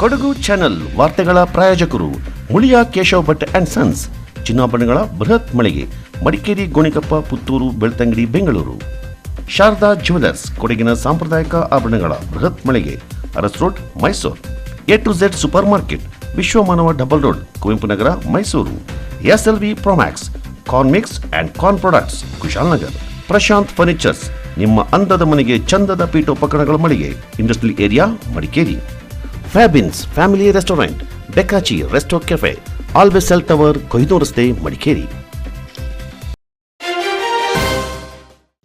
Kodagu channel ವಾರ್ತೆಗಳ ಪ್ರಾಯೋಜಕರು Muliya Keshav Bhat and sons, ಚಿನ್ನಾಭರಣಗಳ ಬೃಹತ್ ಮಳಿಗೆ, ಮಡಿಕೇರಿ, ಗೋಣಿಕೊಪ್ಪ, ಪುತ್ತೂರು, ಬೆಳ್ತಂಗಡಿ, ಬೆಂಗಳೂರು. ಶಾರದಾ ಜ್ಯುವೆಲರ್ಸ್, ಕೊಡಗಿನ ಸಾಂಪ್ರದಾಯಿಕ ಆಭರಣಗಳ ಬೃಹತ್ ಮಳಿಗೆ, Aras road, Mysuru. A to Z super market, ವಿಶ್ವಮಾನವ double road, Kuvempu Nagar, Mysuru. SLV Promax, corn mix and corn products, Kushalnagar. Prashanth furnitures, ನಿಮ್ಮ ಅಂದದ ಮನೆಗೆ ಚಂದದ ಪೀಠೋಪಕರಣಗಳ ಮಳಿಗೆ, ಇಂಡಸ್ಟ್ರಿಯಲ್ ಏರಿಯಾ, ಮಡಿಕೇರಿ. ಫ್ಯಾಬಿನ್ಸ್ ಫ್ಯಾಮಿಲಿ ರೆಸ್ಟೋರೆಂಟ್, ಬೆಕಾಚಿ resto cafe, always cell tower, ಕೊಯ್ದೂರು ರಸ್ತೆ, ಮಡಿಕೇರಿ.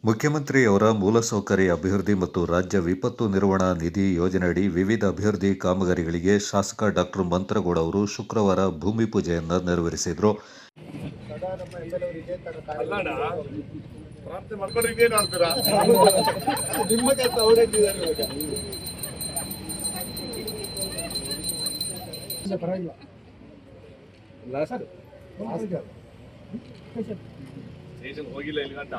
ಮುಖ್ಯಮಂತ್ರಿಯವರ ಮೂಲಸೌಕರ್ಯ ಅಭಿವೃದ್ಧಿ ಮತ್ತು ರಾಜ್ಯ ವಿಪತ್ತು ನಿರ್ವಹಣಾ ನಿಧಿ ಯೋಜನೆಯಡಿ ವಿವಿಧ ಅಭಿವೃದ್ಧಿ ಕಾಮಗಾರಿಗಳಿಗೆ ಶಾಸಕ ಡಾಕ್ಟರ್ ಮಂತ್ರಗೌಡ ಅವರು ಶುಕ್ರವಾರ ಭೂಮಿ ಪೂಜೆಯನ್ನು ನೆರವೇರಿಸಿದರು. ಹೋಗಿಲ್ಲ ಇಲ್ಲಿ ಗಂಟ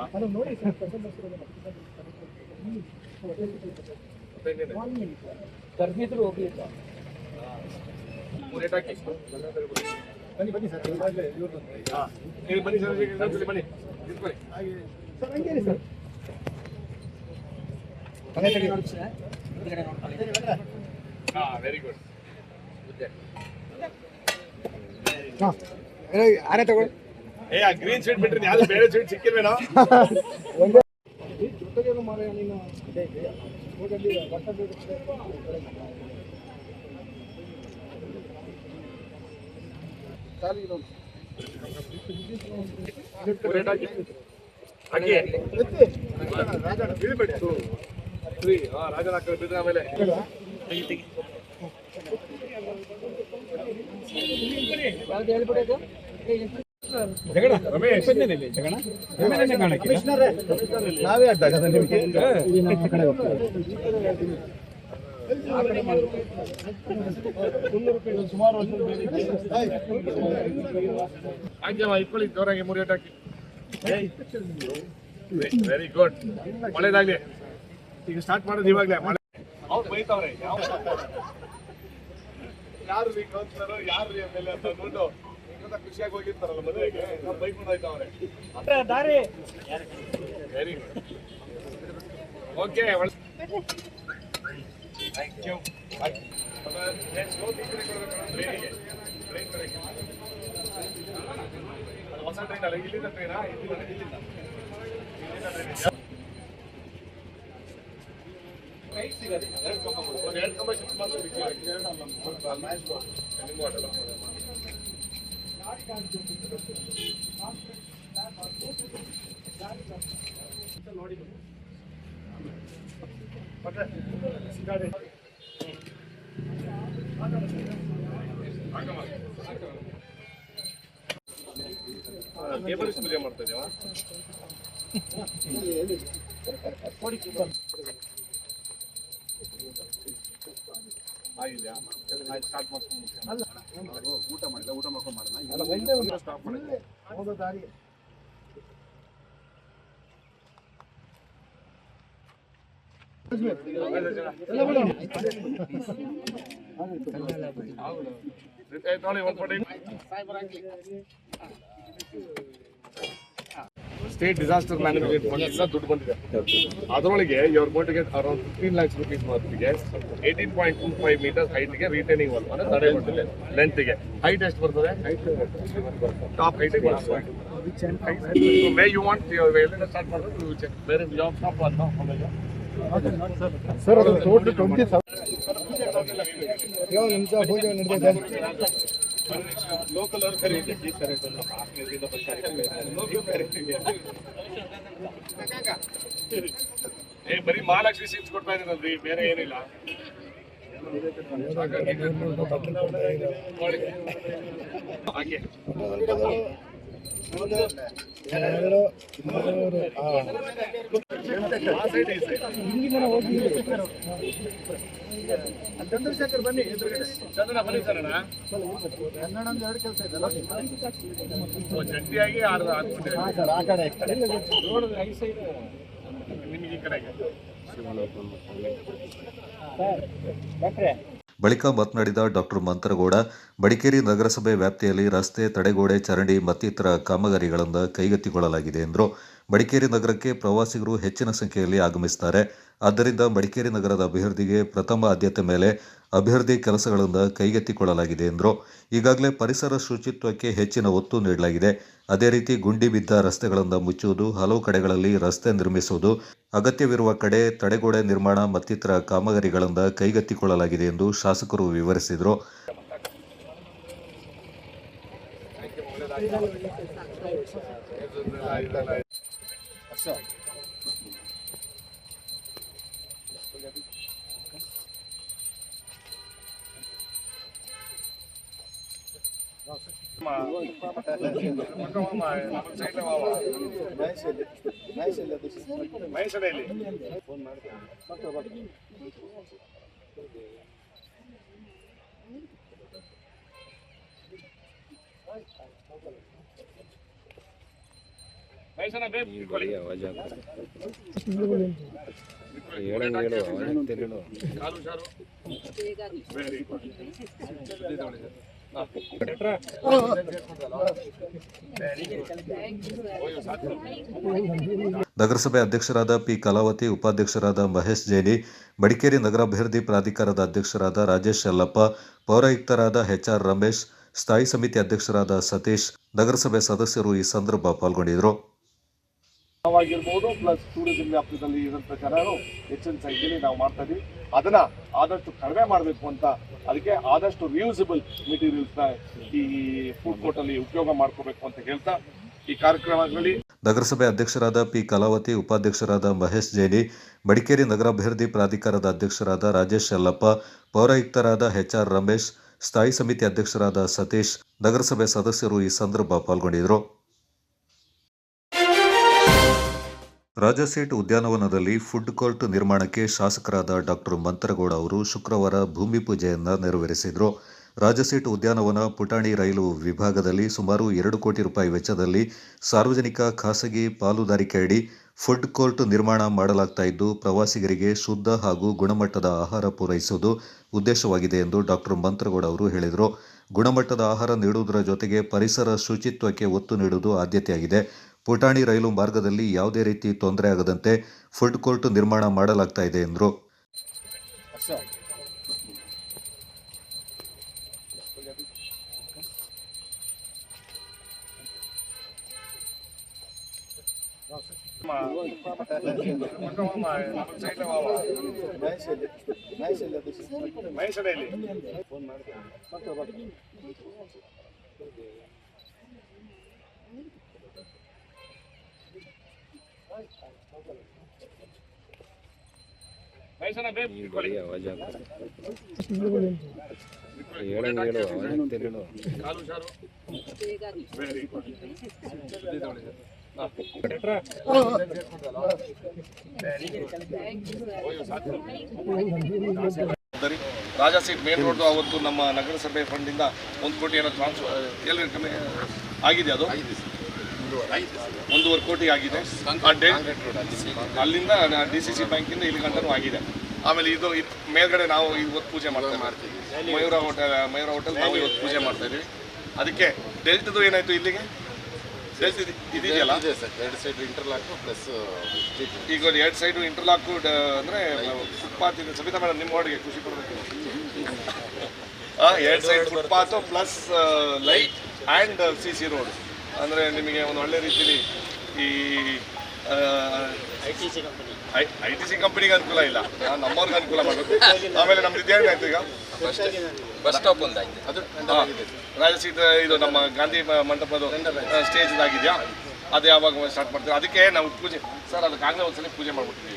ಕರ್ಮಿದ್ರು ಹೋಗ್ಲಿಲ್ಲ. ಬನ್ನಿ ಬನ್ನಿ ಸರ್, ಬನ್ನಿ ಸರ್, ಬನ್ನಿ sir, Hungary sir. Very good. ಆನೆ ತಗೊಳ್ಳಿ. ಗ್ರೀನ್ ಶೀಟ್ ಬಿಟ್ರಿ, ಯಾವ್ದು ಬೇರೆ ಶೀಟ್ ಸಿಕ್ಕಿಲ್ವೇನೋ? ರಾಜನ ಹಾಕಿ ಬಿದ್ರೆ ಆಮೇಲೆ ನಾವೇ ಅಡ್ಡ ಸುಮಾರು ಇಟ್ಕೊಳ್ಳಿ, ಜೋರಾಗಿ 3 ಏಟ್ ಹಾಕಿ. ವೆರಿ ಗುಡ್, ಒಳ್ಳೇದಾಗ್ಲಿ. ಈಗ ಸ್ಟಾರ್ಟ್ ಮಾಡೋದು ಇವಾಗಲೇ. ಮಳೆ ಅವ್ರು ಬೈತಾವ್ರೆ, ಯಾರು ಕೌನ್ಸಿಲರು, ಯಾರು ಮೇಲೆ ಅಂತ ದುಡ್ಡು ಖುಷಿಯಾಗಿ ಹೋಗಿರ್ತಾರಲ್ಲ ಮದುವೆಗೆ, ಬೈಕೊಂಡು ಹೋಯ್ತಾವ್ರೆ. Very good, okay. Thank you. ಹೊಸ ಟ್ರೈನ್ ಅಲ್ಲ, ಇಲ್ಲಿಂದ ಟ್ರೈನಾ? ಇಲ್ಲಿಂದ ಎರಡು ಕಂಬ ಶಿಫ್ಟ್ ನೋಡಿ. ಕೇಬಲ್ ಪೂಜೆ ಮಾಡ್ತಾ ಇದೀವಾ? ಆಗಿದೆಯಾ? ಸ್ಟಾರ್ಟ್ ಮಾಡ್ಕೊಂಡು ಊಟ ಮಾಡಿಲ್ಲ, ಊಟ ಮಾಡ್ಕೊಂಡು ಮಾಡೋಣ. ಸ್ಟಾಪ್ ಮಾಡಿದ್ದೆ ಹೋಗೋ ದಾರಿ. ಸ್ಟೇಟ್ ಡಿಸಾಸ್ಟರ್ ಮ್ಯಾನೇಜ್ಮೆಂಟ್ ಫಂಡ್ ಇಂದ ದುಡ್ಡು ಬಂದಿದೆ. ಅದರೊಳಗೆ ಇವ್ರ ಬೋಟಿಗೆ ಅರೌಂಡ್ 15 lakhs rupees ಮಾರ್ಕ್ಗೆ 18.25 meters ಹೈಟ್ಗೆ ರಿಟೈನಿಂಗ್ ವಾಲ್ ಅಂದ್ರೆ ತಡೆ ಬಂದಿದೆ. ಲೆಂತ್ಗೆ ಹೈಟ್ ಎಷ್ಟು ಬರ್ತದೆ? ಟಾಪ್ ಹೈಟ್ಗೆ ಬರ್ತದೆ. ವೇ ಯು ವಾಂಟ್ ಎಲ್ಲಿಂದ ಸ್ಟಾರ್ಟ್ ಮಾಡೋದು? ಚೆಕ್ ಬೇರೆ ಜಾಬ್ ಸ್ಟಾಪ್ ಅಂತ ಸರ್. ಅದು ಟೋಟಲ್ 20,000 ನಿಮಿಷ ಪೂಜೆ ನಡೆದಿದೆ. ಲೋಕಲ್ ಅವ್ರು ಬರೀ ಮಹಾಲಕ್ಷ್ಮಿ ಸೀಟ್ಸ್ ಕೊಡ್ತಾ ಇದ್ದೀರಲ್ರಿ, ಬೇರೆ ಏನಿಲ್ಲ. ಹಾಗೆ ಚಂದ್ರಶೇಖರ್ ಬನ್ನಿ, ಚಂದ್ರ ಬನ್ನಿ ಸರ್. ಕನ್ನಡ ಒಂದು 2 ಕೆಲಸ ಇದೆ ಜಂಟಿಯಾಗಿ ನಿಮಗೆ ಈ ಕಡೆಗೆ ಬಳಿಕ ಮಾತನಾಡಿದ ಡಾಕ್ಟರ್ ಮಂತ್ರಗೌಡ, ಮಡಿಕೇರಿ ನಗರಸಭೆ ವ್ಯಾಪ್ತಿಯಲ್ಲಿ ರಸ್ತೆ, ತಡೆಗೋಡೆ, ಚರಂಡಿ ಮತ್ತಿತರ ಕಾಮಗಾರಿಗಳನ್ನು ಕೈಗೆತ್ತಿಕೊಳ್ಳಲಾಗಿದೆ ಎಂದರು. ಮಡಿಕೇರಿ ನಗರಕ್ಕೆ ಪ್ರವಾಸಿಗರು ಹೆಚ್ಚಿನ ಸಂಖ್ಯೆಯಲ್ಲಿ ಆಗಮಿಸುತ್ತಾರೆ. ಆದ್ದರಿಂದ ಮಡಿಕೇರಿ ನಗರದ ಅಭಿವೃದ್ಧಿಗೆ ಪ್ರಥಮ ಆದ್ಯತೆ ಮೇಲೆ ಅಭಿವೃದ್ಧಿ ಕೆಲಸಗಳನ್ನು ಕೈಗೆತ್ತಿಕೊಳ್ಳಲಾಗಿದೆ ಎಂದರು. ಈಗಾಗಲೇ ಪರಿಸರ ಶುಚಿತ್ವಕ್ಕೆ ಹೆಚ್ಚಿನ ಒತ್ತು ನೀಡಲಾಗಿದೆ. ಅದೇ ರೀತಿ ಗುಂಡಿ ಬಿದ್ದ ರಸ್ತೆಗಳನ್ನು ಮುಚ್ಚುವುದು, ಹಲವು ಕಡೆಗಳಲ್ಲಿ ರಸ್ತೆ ನಿರ್ಮಿಸುವುದು, ಅಗತ್ಯವಿರುವ ಕಡೆ ತಡೆಗೋಡೆ ನಿರ್ಮಾಣ ಮತ್ತಿತರ ಕಾಮಗಾರಿಗಳನ್ನು ಕೈಗೆತ್ತಿಕೊಳ್ಳಲಾಗಿದೆ ಎಂದು ಶಾಸಕರು ವಿವರಿಸಿದರು. ನಗರಸಭೆ ಅಧ್ಯಕ್ಷರಾದ ಪಿ. ಕಲಾವತಿ, ಉಪಾಧ್ಯಕ್ಷರಾದ ಮಹೇಶ್ ಜೈನಿ, ಮಡಿಕೇರಿ ನಗರಾಭಿವೃದ್ಧಿ ಪ್ರಾಧಿಕಾರದ ಅಧ್ಯಕ್ಷರಾದ ರಾಜೇಶ್ ಯಲ್ಲಪ್ಪ, ಪೌರಾಯುಕ್ತರಾದ HR ರಮೇಶ್, ಸ್ಥಾಯಿ ಸಮಿತಿ ಅಧ್ಯಕ್ಷರಾದ ಸತೀಶ್, ನಗರಸಭೆ ಸದಸ್ಯರು ಈ ಸಂದರ್ಭ ಪಾಲ್ಗೊಂಡಿದ್ದರು. ಆಗಿರ್ಬೋದು ಪ್ಲಸ್ ಟೂರಿಸಂ ವ್ಯಾಪ್ತಿಯಲ್ಲಿ ಇರೋ ಪ್ರಕಾರ ಹೆಚ್ಚಿನ ಸಂಖ್ಯೆಯಲ್ಲಿ ನಾವು ಮಾಡ್ತಾ ಇದೀವಿ. ಅದನ್ನ ಆದಷ್ಟು ಕಡಿಮೆ ಮಾಡಬೇಕು ಅಂತ ಅದಕ್ಕೆ ಆದಷ್ಟು ರಿಯೂಸಬಲ್ ಮೆಟೀರಿಯಲ್ಸ್ನ ಈ ಫುಡ್ ಕೋರ್ಟ್ ಅಲ್ಲಿ ಉಪಯೋಗ ಮಾಡ್ಕೋಬೇಕು ಅಂತ ಹೇಳ್ತಾ ಈ ಕಾರ್ಯಕ್ರಮದಲ್ಲಿ ನಗರಸಭೆ ಅಧ್ಯಕ್ಷರಾದ ಪಿ. ಕಲಾವತಿ, ಉಪಾಧ್ಯಕ್ಷರಾದ ಮಹೇಶ್ ಜೈನಿ, ಮಡಿಕೇರಿ ನಗರಾಭಿವೃದ್ಧಿ ಪ್ರಾಧಿಕಾರದ ಅಧ್ಯಕ್ಷರಾದ ರಾಜೇಶ್ ಯಲ್ಲಪ್ಪ, ಪೌರಾಯುಕ್ತರಾದ HR ರಮೇಶ್, ಸ್ಥಾಯಿ ಸಮಿತಿ ಅಧ್ಯಕ್ಷರಾದ ಸತೀಶ್, ನಗರಸಭೆ ಸದಸ್ಯರು ಈ ಸಂದರ್ಭ ಪಾಲ್ಗೊಂಡಿದ್ದರು. ರಾಜಾಸೀಟ್ ಉದ್ಯಾನವನದಲ್ಲಿ ಫುಡ್ ಕೋರ್ಟ್ ನಿರ್ಮಾಣಕ್ಕೆ ಶಾಸಕರಾದ ಡಾಕ್ಟರ್ ಮಂತ್ರಗೌಡ ಅವರು ಶುಕ್ರವಾರ ಭೂಮಿ ಪೂಜೆಯನ್ನು ನೆರವೇರಿಸಿದರು. ರಾಜಾಸೀಟ್ ಉದ್ಯಾನವನ ಪುಟಾಣಿ ರೈಲು ವಿಭಾಗದಲ್ಲಿ ಸುಮಾರು 2 ಕೋಟಿ ರೂಪಾಯಿ ವೆಚ್ಚದಲ್ಲಿ ಸಾರ್ವಜನಿಕ ಖಾಸಗಿ ಪಾಲುದಾರಿಕೆಯಡಿ ಫುಡ್ ಕೋರ್ಟ್ ನಿರ್ಮಾಣ ಮಾಡಲಾಗ್ತಾ ಇದ್ದು, ಪ್ರವಾಸಿಗರಿಗೆ ಶುದ್ಧ ಹಾಗೂ ಗುಣಮಟ್ಟದ ಆಹಾರ ಪೂರೈಸುವುದು ಉದ್ದೇಶವಾಗಿದೆ ಎಂದು ಡಾಕ್ಟರ್ ಮಂತ್ರಗೌಡ ಅವರು ಹೇಳಿದರು. ಗುಣಮಟ್ಟದ ಆಹಾರ ನೀಡುವುದರ ಜೊತೆಗೆ ಪರಿಸರ ಶುಚಿತ್ವಕ್ಕೆ ಒತ್ತು ನೀಡುವುದು ಆದ್ಯತೆಯಾಗಿದೆ. ಪುಟಾಣಿ ರೈಲು ಮಾರ್ಗದಲ್ಲಿ ಯಾವುದೇ ರೀತಿ ತೊಂದರೆ ಆಗದಂತೆ ಫುಡ್ ಕೋರ್ಟ್ ನಿರ್ಮಾಣ ಮಾಡಲಾಗ್ತಾ ಇದೆ ಎಂದರು. ರಾಜಾಸೀಟ್ ಮೇನ್ ರೋಡ್ ಅವತ್ತು ನಮ್ಮ ನಗರಸಭೆ ಫಂಡಿಂದ 1 ಕೋಟಿ ಏನೋ ಟ್ರಾನ್ಸ್ಫರ್ ಆಗಿದೆ. ಅದು 1.5 ಕೋಟಿ ಆಗಿದೆ. ಅಲ್ಲಿಂದ DCC ಬ್ಯಾಂಕಿಂದ ಇಲ್ಲಿ ಗಂಟನೂ ಆಗಿದೆ. ಆಮೇಲೆ ಇದು ಮೇಲ್ಗಡೆ ನಾವು ಇವತ್ತು ಪೂಜೆ ಮಾಡ್ತೀವಿ. ಮಯೂರ ಹೋಟೆಲ್ ನಾವು ಇವತ್ತು ಪೂಜೆ ಮಾಡ್ತಾ ಇದೀವಿ. ಅದಕ್ಕೆ ಡೆಲ್ಟದು ಏನಾಯ್ತು, ಇಲ್ಲಿಗೆ ಡೆಲ್ಟ್ ಇದೆಯಲ್ಲ, 2 ಸೈಡ್ ಇಂಟರ್ಲಾಕ್ ಪ್ಲಸ್ ಈಗ 2 ಸೈಡು ಇಂಟರ್ಲಾಕ್ ಅಂದರೆ ಫುಟ್ಪಾತ್ ಇದೆ. ಸಬಿತಾ ಮೇಡಮ್, ನಿಮ್ಮ ವಾರ್ಡ್ಗೆ ಖುಷಿ ಪಡಬೇಕು. 2 side footpath plus light and CC road ಅಂದರೆ ನಿಮಗೆ ಒಂದು ಒಳ್ಳೆ ರೀತಿಯಲ್ಲಿ ಈ ITC ಕಂಪನಿಗೆ ಅನುಕೂಲ ಇಲ್ಲ, ನಮ್ಮವ್ರಿಗೆ ಅನುಕೂಲ ಮಾಡಬೇಕು. ಆಮೇಲೆ ನಮ್ದು ಇದೇನಾಯ್ತು, ಈಗ ಬಸ್ ಸ್ಟಾಪ್ ಒಂದಾಗಿದೆ, ಅದು ರಾಜಸೀಟ್ ಇದು ನಮ್ಮ ಗಾಂಧಿ ಮಂಟಪದ ಸ್ಟೇಜ್ ಆಗಿದೆಯಾ, ಅದು ಯಾವಾಗ ಸ್ಟಾರ್ಟ್ ಮಾಡ್ತೀವಿ. ಅದಕ್ಕೆ ನಾವು ಪೂಜೆ ಸರ್ ಅದಕ್ಕಾಗಲೇ ಒಂದ್ಸಲಿ ಪೂಜೆ ಮಾಡ್ಬಿಡ್ತೀವಿ.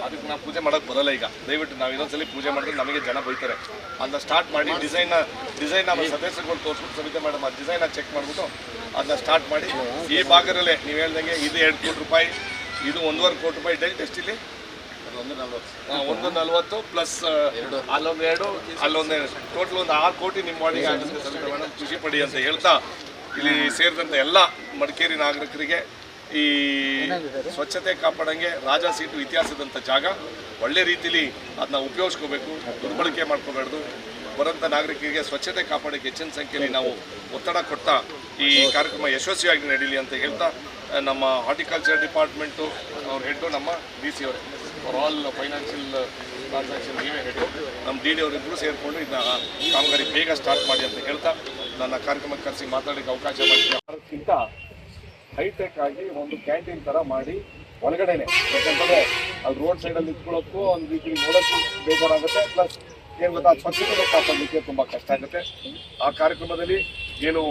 ಅದಕ್ಕೆ ನಾವು ಪೂಜೆ ಮಾಡೋಕ್ಕೆ ಬರೋಲ್ಲ. ಈಗ ದಯವಿಟ್ಟು ನಾವು ಇನ್ನೊಂದ್ಸಲಿ ಪೂಜೆ ಮಾಡಿದ್ರೆ ನಮಗೆ ಜನ ಬೈತಾರೆ ಅಂತ ಸ್ಟಾರ್ಟ್ ಮಾಡಿ ಡಿಸೈನ್ ನಮ್ಮ ಸದಸ್ಯರುಗಳು ತೋರಿಸ್ಬಿಟ್ಟು ಸಮಿತಿ ಮೇಡಮ್ ಆ ಡಿಸೈನ ಚೆಕ್ ಮಾಡಿಬಿಟ್ಟು ಅದನ್ನ ಸ್ಟಾರ್ಟ್ ಮಾಡಿ ಈ ಭಾಗದಲ್ಲೇ ನೀವು ಹೇಳ್ದಂಗೆ ಇದು 2 ಕೋಟಿ ರೂಪಾಯಿ, ಇದು 1.25 ಕೋಟಿ ರೂಪಾಯಿ. ಡೆಲ್ಟ್ ಎಷ್ಟಿಲ್ಲಿ 140 ಪ್ಲಸ್ ಅಲ್ಲೊಂದು 2 ಅಲ್ಲೊಂದು ಟೋಟಲ್ ಒಂದು 6 ಕೋಟಿ ನಿಮ್ಮ ವಾರ್ಡಿಗೆ ಆಗುತ್ತೆ. ಸಮಿತಿ ಮೇಡಮ್ ಖುಷಿ ಪಡಿ ಅಂತ ಹೇಳ್ತಾ ಇಲ್ಲಿ ಸೇರಿದಂಥ ಎಲ್ಲ ಮಡಿಕೇರಿ ನಾಗರಿಕರಿಗೆ ಈ ಸ್ವಚ್ಛತೆ ಕಾಪಾಡಂಗೆ ರಾಜಾಸೀಟು ಇತಿಹಾಸದಂಥ ಜಾಗ, ಒಳ್ಳೆ ರೀತಿಲಿ ಅದನ್ನ ಉಪಯೋಗಿಸ್ಕೋಬೇಕು, ದುರ್ಬಳಕೆ ಮಾಡ್ಕೋಬಾರ್ದು. ಬರುವಂಥ ನಾಗರಿಕರಿಗೆ ಸ್ವಚ್ಛತೆ ಕಾಪಾಡೋಕ್ಕೆ ಹೆಚ್ಚಿನ ಸಂಖ್ಯೆಯಲ್ಲಿ ನಾವು ಒತ್ತಡ ಕೊಡ್ತಾ ಈ ಕಾರ್ಯಕ್ರಮ ಯಶಸ್ವಿಯಾಗಿ ನಡೀಲಿ ಅಂತ ಹೇಳ್ತಾ ನಮ್ಮ ಹಾರ್ಟಿಕಲ್ಚರ್ ಡಿಪಾರ್ಟ್ಮೆಂಟು ಅವ್ರ ಹೆಡ್ಡು ನಮ್ಮ DC ಅವರು ಫಾರ್ ಆಲ್ ಫೈನಾನ್ಷಿಯಲ್ ಟ್ರಾನ್ಸಾಕ್ಷನ್ ನೀವೇ ಹೆಡ್ಡು ನಮ್ಮ DD ಅವರಿಬ್ಬರು ಸೇರಿಕೊಂಡು ಇದನ್ನ ಕಾಮಗಾರಿ ಬೇಗ ಸ್ಟಾರ್ಟ್ ಮಾಡಿ ಅಂತ ಹೇಳ್ತಾ ನನ್ನ ಕಾರ್ಯಕ್ರಮಕ್ಕೆ ಕರೆಸಿ ಮಾತಾಡೋಕ್ಕೆ ಅವಕಾಶ ಮಾಡಿದ್ದೆ. ಅದಕ್ಕಿಂತ ಹೈಟೆಕ್ ಆಗಿ ಒಂದು ಕ್ಯಾಂಟೀನ್ ಥರ ಮಾಡಿ ಒಳಗಡೆನೆ, ಯಾಕಂತಂದರೆ ಅದು ರೋಡ್ ಸೈಡಲ್ಲಿ ನಿಂತ್ಕೊಳ್ಳೋಕ್ಕೂ ಒಂದು ರೀತಿ ನೋಡೋಕ್ಕೂ ಬೇಜಾರಾಗುತ್ತೆ, ಪ್ಲಸ್ ಏನು ಗೊತ್ತಾ ಸ್ವಚ್ಛತೆ ಕಾಪಾಡಲಿಕ್ಕೆ ತುಂಬ ಕಷ್ಟ ಆಗುತ್ತೆ. ಆ ಕಾರ್ಯಕ್ರಮದಲ್ಲಿ ಏನು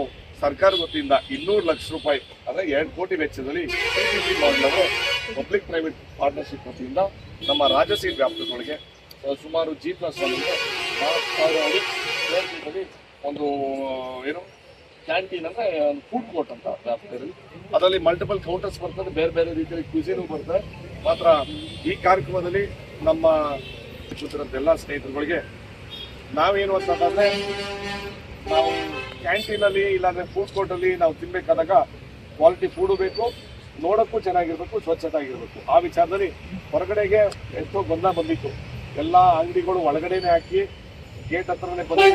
ಸರ್ಕಾರ ವತಿಯಿಂದ 200 ಲಕ್ಷ ರೂಪಾಯಿ ಅಂದರೆ 2 ಕೋಟಿ ವೆಚ್ಚದಲ್ಲಿ PPP ಮಾಡಲು ಪಬ್ಲಿಕ್ ಪ್ರೈವೇಟ್ ಪಾರ್ಟ್ನರ್ಶಿಪ್ ವತಿಯಿಂದ ನಮ್ಮ ರಾಜಸೀಟ್ ವ್ಯಾಪ್ತಿಗಳಿಗೆ ಸುಮಾರು G+1 4,000 ಒಂದು ಏನು ಕ್ಯಾಂಟೀನ್ ಅಂದರೆ ಒಂದು ಫುಡ್ ಕೋರ್ಟ್ ಅಂತ ವ್ಯಾಪ್ತಿಯಲ್ಲಿ, ಅದರಲ್ಲಿ ಮಲ್ಟಿಪಲ್ ಕೌಂಟರ್ಸ್ ಬರ್ತದೆ, ಬೇರೆ ಬೇರೆ ರೀತಿಯಲ್ಲಿ ಕ್ವಿಸಿನೂ ಬರ್ತದೆ. ಮಾತ್ರ ಈ ಕಾರ್ಯಕ್ರಮದಲ್ಲಿ ನಮ್ಮ ಎಲ್ಲ ಸ್ನೇಹಿತರುಗಳಿಗೆ ನಾವೇನು ಅಂತಂದರೆ, ನಾವು ಕ್ಯಾಂಟೀನಲ್ಲಿ ಇಲ್ಲಾಂದರೆ ಫುಡ್ ಕೋರ್ಟಲ್ಲಿ ನಾವು ತಿನ್ನಬೇಕಾದಾಗ ಕ್ವಾಲಿಟಿ ಫುಡು ಬೇಕು, ನೋಡೋಕ್ಕೂ ಚೆನ್ನಾಗಿರ್ಬೇಕು, ಸ್ವಚ್ಛತೆ ಆಗಿರಬೇಕು. ಆ ವಿಚಾರದಲ್ಲಿ ಹೊರಗಡೆಗೆ ಎಷ್ಟೋ ಗೊಂದಲ ಬಂದಿತ್ತು. ಎಲ್ಲ ಅಂಗಡಿಗಳು ಒಳಗಡೆನೆ ಹಾಕಿ ಗೇಟ್ ಹತ್ರನೇ ಬಂದು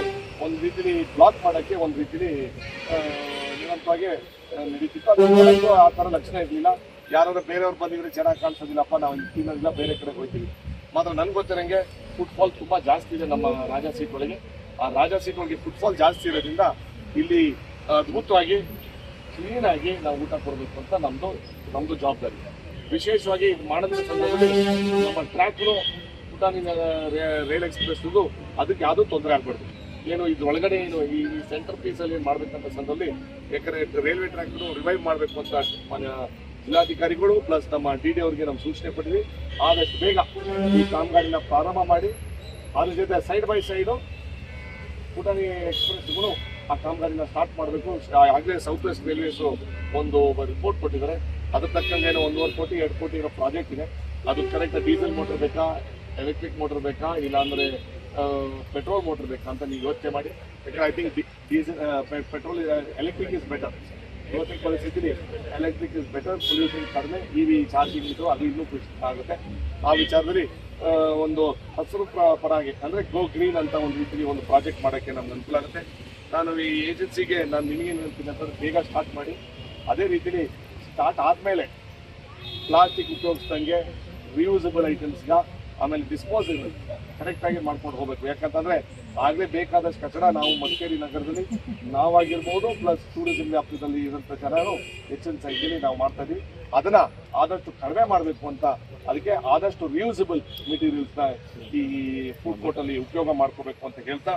ಒಂದು ರೀತಿಲಿ ಬ್ಲಾಕ್ ಮಾಡೋಕ್ಕೆ ಒಂದು ರೀತಿಲಿ ನಿರಂತರವಾಗಿ ನಡೀತಿತ್ತು. ಅದು ನೋಡೋಕ್ಕೂ ಆ ಥರ ಲಕ್ಷಣ ಇರಲಿಲ್ಲ. ಯಾರಾದ್ರೂ ಬೇರೆಯವ್ರು ಬಂದಿದ್ರೆ ಚೆನ್ನಾಗಿ ಕಾಣಿಸೋದಿಲ್ಲಪ್ಪ, ನಾವು ತಿನ್ನೋದಿಲ್ಲ, ಬೇರೆ ಕಡೆ ಹೋಗ್ತೀವಿ. ಮಾತ್ರ ನನಗೆ ಗೊತ್ತಿರೋಂಗೆ ಫುಟ್ಫಾಲ್ ತುಂಬ ಜಾಸ್ತಿ ಇದೆ ನಮ್ಮ ರಾಜಾ ಸೀಟ್ ಒಳಗೆ. ಆ ರಾಜಾ ಸೀಟ್ ಒಳಗೆ ಫುಟ್ಫಾಲ್ ಜಾಸ್ತಿ ಇರೋದ್ರಿಂದ ಇಲ್ಲಿ ಅದ್ಭುತವಾಗಿ ಕ್ಲೀನಾಗಿ ನಾವು ಊಟ ಕೊಡಬೇಕು ಅಂತ ನಮ್ಮದು ಜವಾಬ್ದಾರಿ. ವಿಶೇಷವಾಗಿ ಮಾಡಿದ ಸಂದರ್ಭದಲ್ಲಿ ನಮ್ಮ ಟ್ರ್ಯಾಕ್ಗಳು ಪುಟಾಣಿ ರೈಲ್ ಎಕ್ಸ್ಪ್ರೆಸ್ದು ಅದಕ್ಕೆ ಯಾವುದೂ ತೊಂದರೆ ಆಗಬಾರ್ದು. ಏನು ಇದು ಒಳಗಡೆ ಏನು ಈ ಸೆಂಟರ್ ಪೀಸಲ್ಲಿ ಏನು ಮಾಡಬೇಕಂತ ಸಂದರ್ಭದಲ್ಲಿ, ಯಾಕಂದರೆ ರೈಲ್ವೆ ಟ್ರ್ಯಾಕ್ನು ರಿವೈವ್ ಮಾಡಬೇಕು ಅಂತ ಮಾನ್ಯ ಜಿಲ್ಲಾಧಿಕಾರಿಗಳು ಪ್ಲಸ್ ನಮ್ಮ DD ಅವರಿಗೆ ನಾವು ಸೂಚನೆ ಕೊಟ್ಟಿದ್ವಿ. ಆದಷ್ಟು ಬೇಗ ಈ ಕಾಮಗಾರಿನ ಪ್ರಾರಂಭ ಮಾಡಿ, ಅದ್ರ ಜೊತೆ ಸೈಡ್ ಬೈ ಸೈಡು ಪುಟಾಣಿ ಎಕ್ಸ್ಪ್ರೆಸ್ಗಳು ಆ ಕಾಮಗಾರಿನ ಸ್ಟಾರ್ಟ್ ಮಾಡಬೇಕು. ಆಗಲೇ ಸೌತ್ ವೆಸ್ಟ್ ರೈಲ್ವೇಸು ಒಂದು ರಿಪೋರ್ಟ್ ಕೊಟ್ಟಿದ್ದಾರೆ. ಅದ್ರ ತಕ್ಕಂಗೆ 1.5 ಕೋಟಿ 2 ಕೋಟಿ ಇರೋ ಪ್ರಾಜೆಕ್ಟ್ ಇದೆ. ಅದು ಕರೆಕ್ಟ್ ಡೀಸೆಲ್ ಮೋಟರ್ ಬೇಕಾ, ಎಲೆಕ್ಟ್ರಿಕ್ ಮೋಟರ್ ಬೇಕಾ, ಇಲ್ಲಾಂದರೆ ಪೆಟ್ರೋಲ್ ಮೋಟರ್ ಬೇಕಾ ಅಂತ ನೀವು ಯೋಚನೆ ಮಾಡಿ. ಯಾಕಂದರೆ I think diesel petrol electric is better. ಇವತ್ತಿನ ಪರಿಸ್ಥಿತಿಲಿ ಎಲೆಕ್ಟ್ರಿಕ್ ಇಸ್ ಬೆಟರ್, ಪೊಲ್ಯೂಷನ್ ಕಡಿಮೆ, EV ಚಾರ್ಜಿಂಗ್ ಇದು ಅದು ಇನ್ನೂ ಖುಷಿ ಆಗುತ್ತೆ. ಆ ವಿಚಾರದಲ್ಲಿ ಒಂದು ಹಸಿರು ಪರಾಗಿ ಅಂದರೆ ಗೋ ಗ್ರೀನ್ ಅಂತ ಒಂದು ರೀತಿಯಲ್ಲಿ ಒಂದು ಪ್ರಾಜೆಕ್ಟ್ ಮಾಡೋಕ್ಕೆ ನಮ್ಗೆ ಅನುಕೂಲ ಆಗುತ್ತೆ. ನಾನು ಈ ಏಜೆನ್ಸಿಗೆ ನಾನು ನಿಮಗೇನು ಹೇಳ್ತೀನಿ ಅಂತಂದ್ರೆ, ಬೇಗ ಸ್ಟಾರ್ಟ್ ಮಾಡಿ. ಅದೇ ರೀತಿಲಿ ಸ್ಟಾರ್ಟ್ ಆದಮೇಲೆ ಪ್ಲಾಸ್ಟಿಕ್ ಉಪಯೋಗಿಸ್ದಂಗೆ ರಿಯೂಸಬಲ್ ಐಟಮ್ಸ್ಗೆ, ಆಮೇಲೆ ಡಿಸ್ಪೋಸಬಲ್ ಕರೆಕ್ಟಾಗಿ ಮಾಡ್ಕೊಂಡು ಹೋಗಬೇಕು. ಯಾಕಂತಂದರೆ ಆಗಲೇ ಬೇಕಾದಷ್ಟು ಕಚಡ ನಾವು ಮಡಿಕೇರಿ ನಗರದಲ್ಲಿ ನಾವಾಗಿರ್ಬೋದು, ಪ್ಲಸ್ ಟೂರಿಸಂ ವ್ಯಾಪ್ತಿಯಲ್ಲಿ ಇರೋಂಥ ಜನರು ಹೆಚ್ಚಿನ ಸಂಖ್ಯೆಯಲ್ಲಿ ನಾವು ಮಾಡ್ತಾ ಇದ್ದೀವಿ. ಅದನ್ನು ಆದಷ್ಟು ಕಡಿಮೆ ಮಾಡಬೇಕು ಅಂತ, ಅದಕ್ಕೆ ಆದಷ್ಟು ರಿಯೂಸಬಲ್ ಮೆಟೀರಿಯಲ್ಸ್ನ ಈ ಫುಡ್ ಕೋರ್ಟಲ್ಲಿ ಉಪಯೋಗ ಮಾಡ್ಕೋಬೇಕು ಅಂತ ಹೇಳ್ತಾ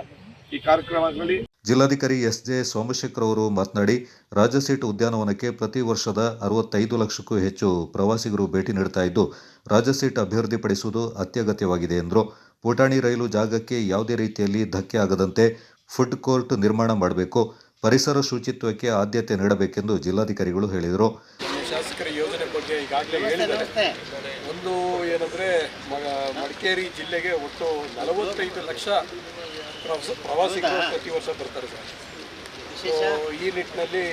ಈ ಕಾರ್ಯಕ್ರಮದಲ್ಲಿ ಜಿಲ್ಲಾಧಿಕಾರಿ SJ ಸೋಮಶೇಖರ್ ಅವರು ಮಾತನಾಡಿ, ರಾಜಸೀಟ್ ಉದ್ಯಾನವನಕ್ಕೆ ಪ್ರತಿ ವರ್ಷದ 65 ಲಕ್ಷಕ್ಕೂ ಹೆಚ್ಚು ಪ್ರವಾಸಿಗರು ಭೇಟಿ ನೀಡ್ತಾ ಇದ್ದು, ರಾಜಸೀಟ್ ಅಭಿವೃದ್ಧಿಪಡಿಸುವುದು ಅತ್ಯಗತ್ಯವಾಗಿದೆ ಎಂದರು. ಪುಟಾಣಿ ರೈಲು ಜಾಗಕ್ಕೆ ಯಾವುದೇ ರೀತಿಯಲ್ಲಿ ಧಕ್ಕೆ ಆಗದಂತೆ ಫುಡ್ ಕೋರ್ಟ್ ನಿರ್ಮಾಣ ಮಾಡಬೇಕು, ಪರಿಸರ ಶುಚಿತ್ವಕ್ಕೆ ಆದ್ಯತೆ ನೀಡಬೇಕೆಂದು ಜಿಲ್ಲಾಧಿಕಾರಿಗಳು ಹೇಳಿದರು. ಶಾಸಕರ ಯೋಜನೆ ಬಗ್ಗೆ ಈಗಾಗಲೇ ಹೇಳಿದ್ದಾರೆ. ಒಂದು ಏನಂದರೆ, ಮಡಿಕೇರಿ ಜಿಲ್ಲೆಗೆ ಒಟ್ಟು 45 ಲಕ್ಷ ಪ್ರವಾಸಿಗರು ಪ್ರತಿ ವರ್ಷ ಬರ್ತಾರೆ ಸರ್. ಸೊ ಈ ನಿಟ್ಟಿನಲ್ಲಿ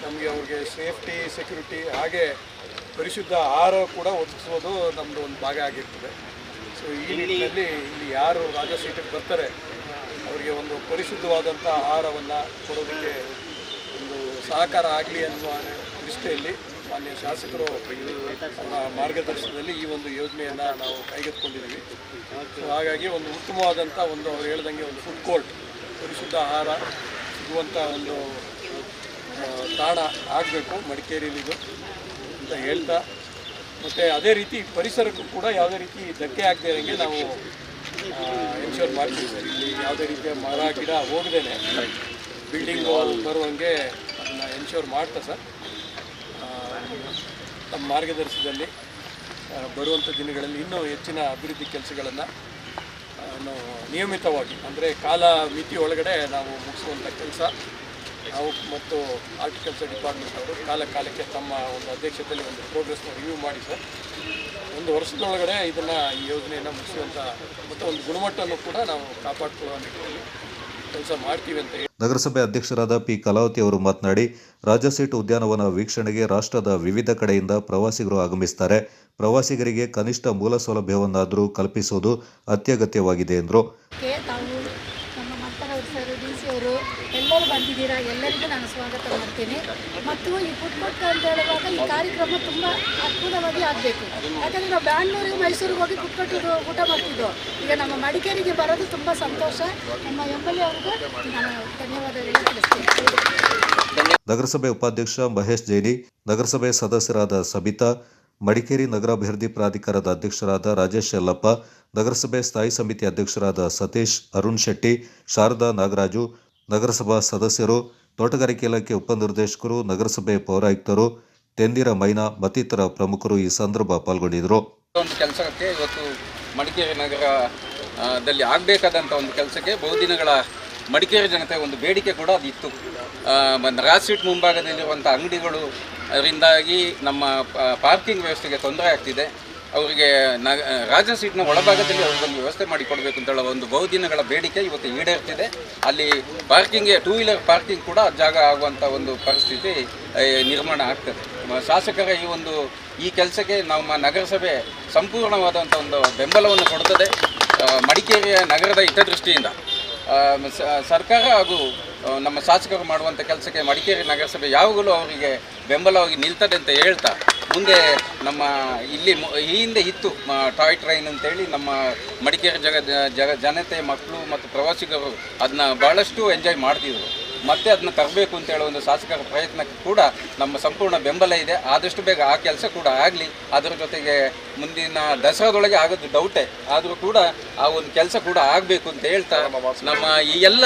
ನಮಗೆ ಅವ್ರಿಗೆ ಸೇಫ್ಟಿ, ಸೆಕ್ಯೂರಿಟಿ, ಹಾಗೆ ಪರಿಶುದ್ಧ ಆಹಾರ ಕೂಡ ಒದಗಿಸೋದು ನಮ್ಮದು ಒಂದು ಭಾಗ ಆಗಿರ್ತದೆ. ಸೊ ಈ ನಿಟ್ಟಿನಲ್ಲಿ ಇಲ್ಲಿ ಯಾರು ರಾಜಾ ಸೀಟಿಗೆ ಬರ್ತಾರೆ ಅವರಿಗೆ ಒಂದು ಪರಿಶುದ್ಧವಾದಂಥ ಆಹಾರವನ್ನು ಕೊಡೋದಕ್ಕೆ ಒಂದು ಸಹಕಾರ ಆಗಲಿ ಅನ್ನುವ ದೃಷ್ಟಿಯಲ್ಲಿ ಮಾನ್ಯ ಶಾಸಕರು ಮಾರ್ಗದರ್ಶನದಲ್ಲಿ ಈ ಒಂದು ಯೋಜನೆಯನ್ನು ನಾವು ಕೈಗೆತ್ತಿಕೊಂಡಿದ್ದೀವಿ. ಸೊ ಹಾಗಾಗಿ ಒಂದು ಉತ್ತಮವಾದಂಥ ಒಂದು ಅವ್ರು ಹೇಳ್ದಂಗೆ ಒಂದು ಫುಡ್ ಕೋರ್ಟ್, ಪರಿಶುದ್ಧ ಆಹಾರ ಸಿಗುವಂಥ ಒಂದು ತಾಣ ಆಗಬೇಕು ಮಡಿಕೇರಿಲಿದು ಅಂತ ಹೇಳ್ತಾ, ಮತ್ತು ಅದೇ ರೀತಿ ಪರಿಸರಕ್ಕೂ ಕೂಡ ಯಾವುದೇ ರೀತಿ ಧಕ್ಕೆ ಆಗದೇ ಇರೋಂಗೆ ನಾವು ಎನ್ಶೋರ್ ಮಾಡ್ತೀವಿ ಸರ್. ಇಲ್ಲಿ ಯಾವುದೇ ರೀತಿಯ ಮರ ಗಿಡ ಹೋಗದೇನೆ ಬಿಲ್ಡಿಂಗ್ ವಾಲ್ ಬರುವಂಗೆ ಅದನ್ನು ಎನ್ಶೋರ್ ಮಾಡ್ತಾ ಸರ್. ನಮ್ಮ ಮಾರ್ಗದರ್ಶನದಲ್ಲಿ ಬರುವಂಥ ದಿನಗಳಲ್ಲಿ ಇನ್ನೂ ಹೆಚ್ಚಿನ ಅಭಿವೃದ್ಧಿ ಕೆಲಸಗಳನ್ನು ನಿಯಮಿತವಾಗಿ, ಅಂದರೆ ಕಾಲ ಮಿತಿ ಒಳಗಡೆ ನಾವು ಮುಗಿಸುವಂಥ ಕೆಲಸ ನಾವು ಮತ್ತು ಹಾರ್ಟಿಕಲ್ಚರ್ ಡಿಪಾರ್ಟ್ಮೆಂಟ್ ಅವರು ಕಾಲಕ್ಕೆ ತಮ್ಮ ಒಂದು ಅಧ್ಯಕ್ಷತೆಯಲ್ಲಿ ಒಂದು ಪ್ರೋಗ್ರೆಸ್ನ ರಿವ್ಯೂ ಮಾಡಿ ಸರ್, ಒಂದು ವರ್ಷದೊಳಗಡೆ ಇದನ್ನು ಈ ಯೋಜನೆಯನ್ನು ಮುಗಿಸುವಂಥ ಮತ್ತು ಒಂದು ಗುಣಮಟ್ಟವನ್ನು ಕೂಡ ನಾವು ಕಾಪಾಡಿಕೊಳ್ಳುವ ನಿಟ್ಟಿನಲ್ಲಿ ಕೆಲಸ ಮಾಡ್ತೀವಿ ಅಂತ. ನಗರಸಭೆ ಅಧ್ಯಕ್ಷರಾದ P. ಕಲಾವತಿ ಅವರು ಮಾತನಾಡಿ, ರಾಜಸೀಟ್ ಉದ್ಯಾನವನ ವೀಕ್ಷಣೆಗೆ ರಾಷ್ಟ್ರದ ವಿವಿಧ ಕಡೆಯಿಂದ ಪ್ರವಾಸಿಗರು ಆಗಮಿಸುತ್ತಾರೆ. ಪ್ರವಾಸಿಗರಿಗೆ ಕನಿಷ್ಠ ಮೂಲ ಸೌಲಭ್ಯವನ್ನಾದರೂ ಕಲ್ಪಿಸುವುದು ಅತ್ಯಗತ್ಯವಾಗಿದೆ ಎಂದರು. ತಾವು ನಮ್ಮ ಸರ್, ಡಿ ಸಿ ಅವರು ಎಲ್ಲರೂ ಬಂದಿದ್ದೀರಾ, ಎಲ್ಲರಿಗೂ ನಾನು ಸ್ವಾಗತ ಮಾಡ್ತೀನಿ. ಮತ್ತು ಈ ಫುಡ್ ಕೋರ್ಟ್ ಅಂತ ಹೇಳುವಾಗ ಈ ಕಾರ್ಯಕ್ರಮ ತುಂಬ ಅದ್ಭುತವಾಗಿ ಆಗಬೇಕು. ಯಾಕಂದರೆ ನಾವು ಬ್ಯಾಂಗ್ಳೂರಿಗೆ ಮೈಸೂರಿಗೆ ಹೋಗಿ ಫುಡ್ ಕೋರ್ಟ್ ಊಟ ಮಾಡ್ತಿದ್ದೋ, ಈಗ ನಮ್ಮ ಮಡಿಕೇರಿಗೆ ಬರೋದು ತುಂಬ ಸಂತೋಷ. ನಮ್ಮ MLA ಅವರಿಗೂ ನಾನು ಧನ್ಯವಾದಗಳನ್ನು ತಿಳಿಸ್ತೀನಿ. ನಗರಸಭೆ ಉಪಾಧ್ಯಕ್ಷ ಮಹೇಶ್ ಜೈನಿ, ನಗರಸಭೆ ಸದಸ್ಯರಾದ ಸಬಿತಾ, ಮಡಿಕೇರಿ ನಗರಾಭಿವೃದ್ಧಿ ಪ್ರಾಧಿಕಾರದ ಅಧ್ಯಕ್ಷರಾದ ರಾಜೇಶ್ ಯಲ್ಲಪ್ಪ, ನಗರಸಭೆ ಸ್ಥಾಯಿ ಸಮಿತಿ ಅಧ್ಯಕ್ಷರಾದ ಸತೀಶ್, ಅರುಣ್ ಶೆಟ್ಟಿ, ಶಾರದಾ ನಾಗರಾಜು, ನಗರಸಭಾ ಸದಸ್ಯರು, ತೋಟಗಾರಿಕೆ ಇಲಾಖೆ ಉಪನಿರ್ದೇಶಕರು, ನಗರಸಭೆ ಪೌರಾಯುಕ್ತರು, ತೆಂದಿರ ಮೈನಾ ಮತ್ತಿತರ ಪ್ರಮುಖರು ಈ ಸಂದರ್ಭ ಪಾಲ್ಗೊಂಡಿದ್ದರು. ಒಂದು ಕೆಲಸಕ್ಕೆ ಇವತ್ತು ಮಡಿಕೇರಿ ನಗರದಲ್ಲಿ ಆಗಬೇಕಾದಂಥ ಒಂದು ಕೆಲಸಕ್ಕೆ ಬಹುದಿನಗಳ ಮಡಿಕೇರಿ ಜನತೆ ಒಂದು ಬೇಡಿಕೆ ಕೂಡ ಅದಿತ್ತು. ರಾಜ್ ಸ್ಟ್ರೀಟ್ ಮುಂಭಾಗದಲ್ಲಿರುವಂಥ ಅಂಗಡಿಗಳು ಅದರಿಂದಾಗಿ ನಮ್ಮ ಪಾರ್ಕಿಂಗ್ ವ್ಯವಸ್ಥೆಗೆ ತೊಂದರೆ ಆಗ್ತಿದೆ. ಅವರಿಗೆ ರಾಜ ಸ್ಟ್ರೀಟ್ನ ಒಳಭಾಗದಲ್ಲಿ ಅವ್ರಿಗೊಂದು ವ್ಯವಸ್ಥೆ ಮಾಡಿಕೊಡ್ಬೇಕು ಅಂತ ಹೇಳೋ ಒಂದು ಬಹುದಿನಗಳ ಬೇಡಿಕೆ ಇವತ್ತು ಈಡೇರ್ತಿದೆ. ಅಲ್ಲಿ ಪಾರ್ಕಿಂಗ್ಗೆ 2 ವೀಲರ್ ಪಾರ್ಕಿಂಗ್ ಕೂಡ ಜಾಗ ಆಗುವಂಥ ಒಂದು ಪರಿಸ್ಥಿತಿ ನಿರ್ಮಾಣ ಆಗ್ತದೆ. ಶಾಸಕರ ಈ ಕೆಲಸಕ್ಕೆ ನಮ್ಮ ನಗರಸಭೆ ಸಂಪೂರ್ಣವಾದಂಥ ಒಂದು ಬೆಂಬಲವನ್ನು ಕೊಡ್ತದೆ. ಮಡಿಕೇರಿಯ ನಗರದ ಹಿತದೃಷ್ಟಿಯಿಂದ ಸರ್ಕಾರ ಹಾಗೂ ನಮ್ಮ ಶಾಸಕರು ಮಾಡುವಂಥ ಕೆಲಸಕ್ಕೆ ಮಡಿಕೇರಿ ನಗರಸಭೆ ಯಾವಾಗಲೂ ಅವರಿಗೆ ಬೆಂಬಲವಾಗಿ ನಿಲ್ತದೆ ಅಂತ ಹೇಳ್ತಾ, ಮುಂದೆ ನಮ್ಮ ಇಲ್ಲಿ ಈ ಹಿಂದೆ ಇತ್ತು ಟಾಯ್ ಟ್ರೈನ್ ಅಂತೇಳಿ ನಮ್ಮ ಮಡಿಕೇರಿ ಜನತೆ, ಮಕ್ಕಳು ಮತ್ತು ಪ್ರವಾಸಿಗರು ಅದನ್ನ ಭಾಳಷ್ಟು ಎಂಜಾಯ್ ಮಾಡ್ತಿದ್ರು. ಮತ್ತೆ ಅದನ್ನ ತರಬೇಕು ಅಂತ ಹೇಳೋ ಒಂದು ಶಾಸಕರ ಪ್ರಯತ್ನಕ್ಕೆ ಕೂಡ ನಮ್ಮ ಸಂಪೂರ್ಣ ಬೆಂಬಲ ಇದೆ. ಆದಷ್ಟು ಬೇಗ ಆ ಕೆಲಸ ಕೂಡ ಆಗಲಿ. ಅದರ ಜೊತೆಗೆ ಮುಂದಿನ ದಸರಾದೊಳಗೆ ಆಗೋದು ಡೌಟೇ, ಆದರೂ ಕೂಡ ಆ ಒಂದು ಕೆಲಸ ಕೂಡ ಆಗಬೇಕು ಅಂತ ಹೇಳ್ತಾ ನಮ್ಮ ಈ ಎಲ್ಲ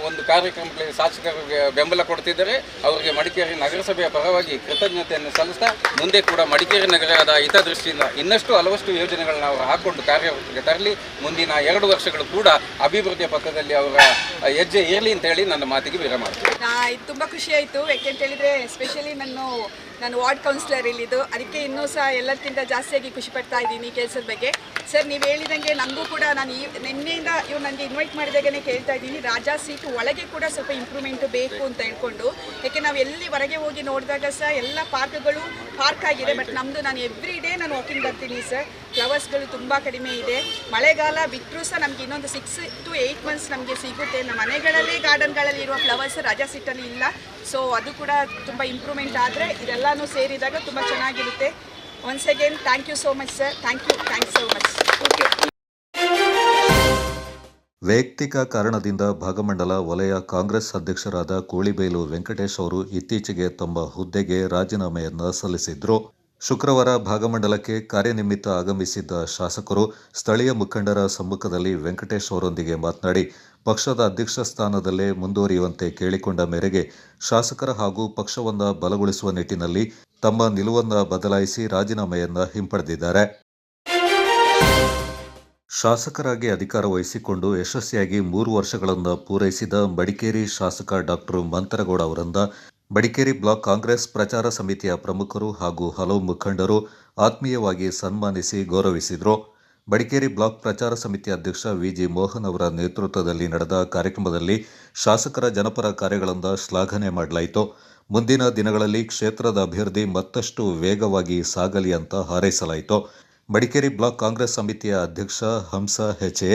ಒಂದು ಕಾರ್ಯಕ್ರಮಗಳಿಗೆ ಶಾಸಕರಿಗೆ ಬೆಂಬಲ ಕೊಡ್ತಿದ್ದಾರೆ. ಅವರಿಗೆ ಮಡಿಕೇರಿ ನಗರಸಭೆಯ ಪರವಾಗಿ ಕೃತಜ್ಞತೆಯನ್ನು ಸಲ್ಲಿಸ್ತಾ, ಮುಂದೆ ಕೂಡ ಮಡಿಕೇರಿ ನಗರದ ಹಿತದೃಷ್ಟಿಯಿಂದ ಇನ್ನಷ್ಟು ಹಲವಷ್ಟು ಯೋಜನೆಗಳನ್ನ ಅವರು ಹಾಕ್ಕೊಂಡು ಕಾರ್ಯರೂಪಕ್ಕೆ ತರಲಿ. ಮುಂದಿನ 2 ವರ್ಷಗಳು ಕೂಡ ಅಭಿವೃದ್ಧಿಯ ಪಥದಲ್ಲಿ ಅವರ ಹೆಜ್ಜೆ ಇರಲಿ ಅಂತ ಹೇಳಿ ನನ್ನ ಮಾತಿಗೆ ವಿರಾಮ. ಇದು ತುಂಬ ಖುಷಿ ಆಯಿತು. ಯಾಕೆಂತ ಹೇಳಿದರೆ ಎಸ್ಪೆಷಲಿ ನಾನು ವಾರ್ಡ್ ಕೌನ್ಸಿಲರ್ ಇಲ್ಲಿದ್ದು, ಅದಕ್ಕೆ ಇನ್ನೂ ಸಹ ಎಲ್ಲಕ್ಕಿಂತ ಜಾಸ್ತಿಯಾಗಿ ಖುಷಿ ಪಡ್ತಾ ಇದ್ದೀನಿ ಈ ಕೆಲಸದ ಬಗ್ಗೆ. ಸರ್, ನೀವು ಹೇಳಿದಂಗೆ ನನಗೂ ಕೂಡ ನಾನು ನಿನ್ನೆಯಿಂದ ಇವ್ರು ನನಗೆ ಇನ್ವೈಟ್ ಮಾಡಿದಾಗೇ ಕೇಳ್ತಾ ಇದ್ದೀನಿ, ರಾಜಾ ಸೀಟ್ ಒಳಗೆ ಕೂಡ ಸ್ವಲ್ಪ ಇಂಪ್ರೂವ್ಮೆಂಟ್ ಬೇಕು ಅಂತ ಹೇಳ್ಕೊಂಡು. ಯಾಕೆ ನಾವು ಎಲ್ಲಿ ಹೊರಗೆ ಹೋಗಿ ನೋಡಿದಾಗ ಸಹ ಎಲ್ಲ ಪಾರ್ಕ್ಗಳು ಪಾರ್ಕ್ ಆಗಿದೆ. ಬಟ್ ನಾನು ಎವ್ರಿ ಡೇ ನಾನು ವಾಕಿಂಗ್ ಬರ್ತೀನಿ ಸರ್. ಫ್ಲವರ್ಸ್ಗಳು ತುಂಬ ಕಡಿಮೆ ಇದೆ. ಮಳೆಗಾಲ ಬಿಟ್ಟರೂ ಸಹ ನಮಗೆ ಇನ್ನೊಂದು 6 to 8 ಮಂತ್ಸ್ ನಮಗೆ ಸಿಗುತ್ತೆ. ನಮ್ಮ ಮನೆಗಳಲ್ಲಿ ಗಾರ್ಡನ್ಗಳಲ್ಲಿ ಇರುವ ಫ್ಲವರ್ಸ್ ರಾಜಾ ಸೀಟಲ್ಲಿ ಇಲ್ಲ. ಸೊ ಅದು ಕೂಡ ತುಂಬ ಇಂಪ್ರೂವ್ಮೆಂಟ್ ಆದರೆ ಇದೆಲ್ಲನೂ ಸೇರಿದಾಗ ತುಂಬ ಚೆನ್ನಾಗಿರುತ್ತೆ. Once again thank you so much sir. Thanks so much. Okay. ವೈಯಕ್ತಿಕ ಕಾರಣದಿಂದ ಭಾಗಮಂಡಲ ವಲಯ ಕಾಂಗ್ರೆಸ್ ಅಧ್ಯಕ್ಷರಾದ ಕೋಳಿಬೈಲು ವೆಂಕಟೇಶ್ ಅವರು ಇತ್ತೀಚೆಗೆ ತಮ್ಮ ಹುದ್ದೆಗೆ ರಾಜೀನಾಮೆಯನ್ನು ಸಲ್ಲಿಸಿದ್ರು. ಶುಕ್ರವಾರ ಭಾಗಮಂಡಲಕ್ಕೆ ಕಾರ್ಯನಿಮಿತ್ತ ಆಗಮಿಸಿದ್ದ ಶಾಸಕರು ಸ್ಥಳೀಯ ಮುಖಂಡರ ಸಮ್ಮುಖದಲ್ಲಿ ವೆಂಕಟೇಶ್ ಅವರೊಂದಿಗೆ ಮಾತನಾಡಿ, ಪಕ್ಷದ ಅಧ್ಯಕ್ಷ ಸ್ಥಾನದಲ್ಲೇ ಮುಂದುವರಿಯುವಂತೆ ಕೇಳಿಕೊಂಡ ಮೇರೆಗೆ ಶಾಸಕರ ಹಾಗೂ ಪಕ್ಷವನ್ನು ಬಲಗೊಳಿಸುವ ನಿಟ್ಟಿನಲ್ಲಿ ತಮ್ಮ ನಿಲುವನ್ನು ಬದಲಾಯಿಸಿ ರಾಜೀನಾಮೆಯನ್ನು ಹಿಂಪಡೆದಿದ್ದಾರೆ. ಶಾಸಕರಾಗಿ ಅಧಿಕಾರ ವಹಿಸಿಕೊಂಡು ಯಶಸ್ವಿಯಾಗಿ 3 ವರ್ಷಗಳನ್ನು ಪೂರೈಸಿದ ಮಡಿಕೇರಿ ಶಾಸಕ ಡಾಕ್ಟರ್ ಮಂತರಗೌಡ ಅವರನ್ನ ಮಡಿಕೇರಿ ಬ್ಲಾಕ್ ಕಾಂಗ್ರೆಸ್ ಪ್ರಚಾರ ಸಮಿತಿಯ ಪ್ರಮುಖರು ಹಾಗೂ ಹಲವು ಮುಖಂಡರು ಆತ್ಮೀಯವಾಗಿ ಸನ್ಮಾನಿಸಿ ಗೌರವಿಸಿದರು. ಮಡಿಕೇರಿ ಬ್ಲಾಕ್ ಪ್ರಚಾರ ಸಮಿತಿ ಅಧ್ಯಕ್ಷ ವಿಜಿ ಮೋಹನ್ ಅವರ ನೇತೃತ್ವದಲ್ಲಿ ನಡೆದ ಕಾರ್ಯಕ್ರಮದಲ್ಲಿ ಶಾಸಕರ ಜನಪರ ಕಾರ್ಯಗಳನ್ನು ಶ್ಲಾಘನೆ ಮಾಡಲಾಯಿತು. ಮುಂದಿನ ದಿನಗಳಲ್ಲಿ ಕ್ಷೇತ್ರದ ಅಭಿವೃದ್ಧಿ ಮತ್ತಷ್ಟು ವೇಗವಾಗಿ ಸಾಗಲಿ ಅಂತ ಹಾರೈಸಲಾಯಿತು. ಮಡಿಕೇರಿ ಬ್ಲಾಕ್ ಕಾಂಗ್ರೆಸ್ ಸಮಿತಿಯ ಅಧ್ಯಕ್ಷ ಹಂಸ ಹೆಚೆ,